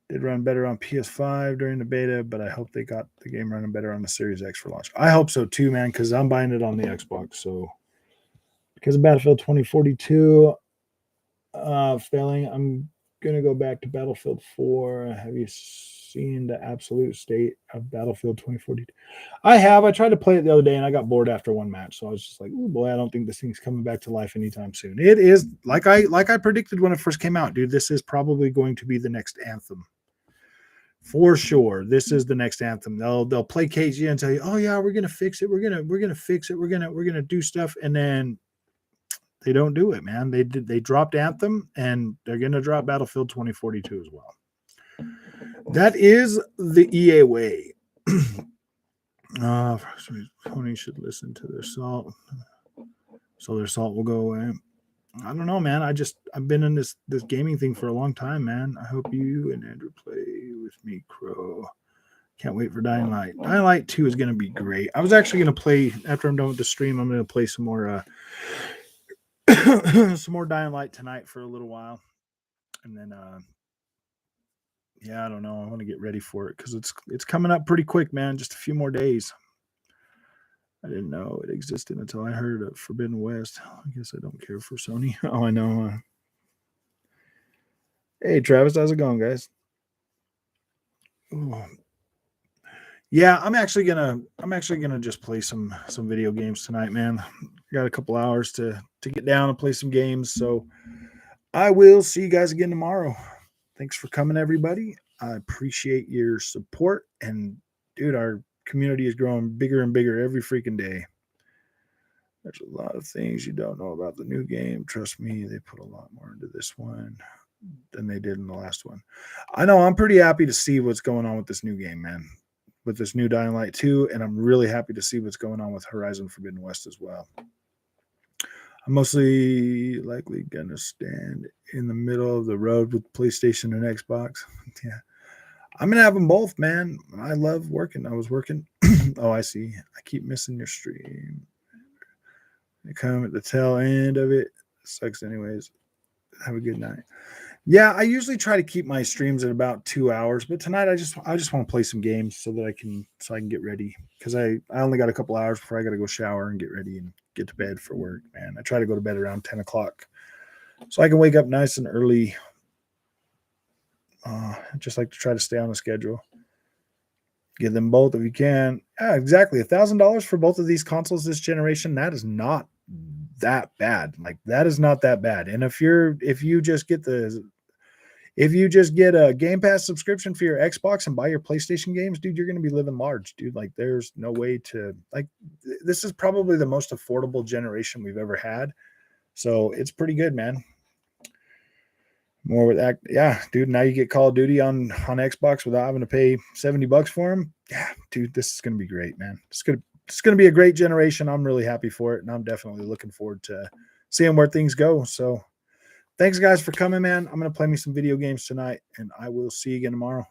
Did run better on PS5 during the beta, but I hope they got the game running better on the Series X for launch. I hope so too, man, because I'm buying it on the Xbox. So because of Battlefield 2042 failing, I'm gonna go back to Battlefield 4. Have you seen the absolute state of Battlefield 2042? I have. I tried to play it the other day and I got bored after one match. So I was just like, oh boy, I don't think this thing's coming back to life anytime soon. It is like I predicted when it first came out, dude. This is probably going to be the next Anthem. For sure. This is the next Anthem. They'll play KG and tell you, oh yeah, we're gonna fix it. We're gonna fix it. We're gonna do stuff, and then they don't do it, man. They dropped Anthem and they're gonna drop Battlefield 2042 as well. That is the EA way. Sony should listen to their salt, so their salt will go away. I don't know, man. I've been in this gaming thing for a long time, man. I hope you and Andrew play with me, Crow. Can't wait for Dying Light. Dying Light 2 is going to be great. I was actually going to play, after I'm done with the stream, I'm going to play some more some more Dying Light tonight for a little while. And then yeah, I don't know. I want to get ready for it because it's coming up pretty quick, man. Just a few more days. I didn't know it existed until I heard of Forbidden West. I guess I don't care for Sony. Oh, I know. Hey, Travis, how's it going, guys? Ooh. Yeah, I'm actually gonna just play some video games tonight, man. Got a couple hours to get down and play some games. So I will see you guys again tomorrow. Thanks for coming, everybody. I appreciate your support. And dude, our community is growing bigger and bigger every freaking day. There's a lot of things you don't know about the new game. Trust me, they put a lot more into this one than they did in the last one. I know. I'm pretty happy to see what's going on with this new game, man, with this new Dying Light 2, and I'm really happy to see what's going on with Horizon Forbidden West as well. I'm mostly likely going to stand in the middle of the road with PlayStation and Xbox. Yeah. I'm going to have them both, man. I love working. I was working. Oh, I see. I keep missing your stream. I come at the tail end of it. Sucks anyways. Have a good night. Yeah, I usually try to keep my streams at about 2 hours, but tonight I just want to play some games so that I can get ready, because I only got a couple hours before I got to go shower and get ready and get to bed for work, man. I try to go to bed around 10 o'clock so I can wake up nice and early. Just like to try to stay on the schedule. Get them both if you can. Yeah, exactly. $1,000 for both of these consoles this generation. That is not that bad. Like, that is not that bad. And if you just get a Game Pass subscription for your Xbox and buy your PlayStation games, dude, you're going to be living large, dude. Like, there's no way to, like, this is probably the most affordable generation we've ever had. So it's pretty good, man. More with that. Yeah, dude. Now you get Call of Duty on Xbox without having to pay $70 for them. Yeah, dude, this is going to be great, man. It's going to be a great generation. I'm really happy for it. And I'm definitely looking forward to seeing where things go. So thanks, guys, for coming, man. I'm going to play me some video games tonight, and I will see you again tomorrow.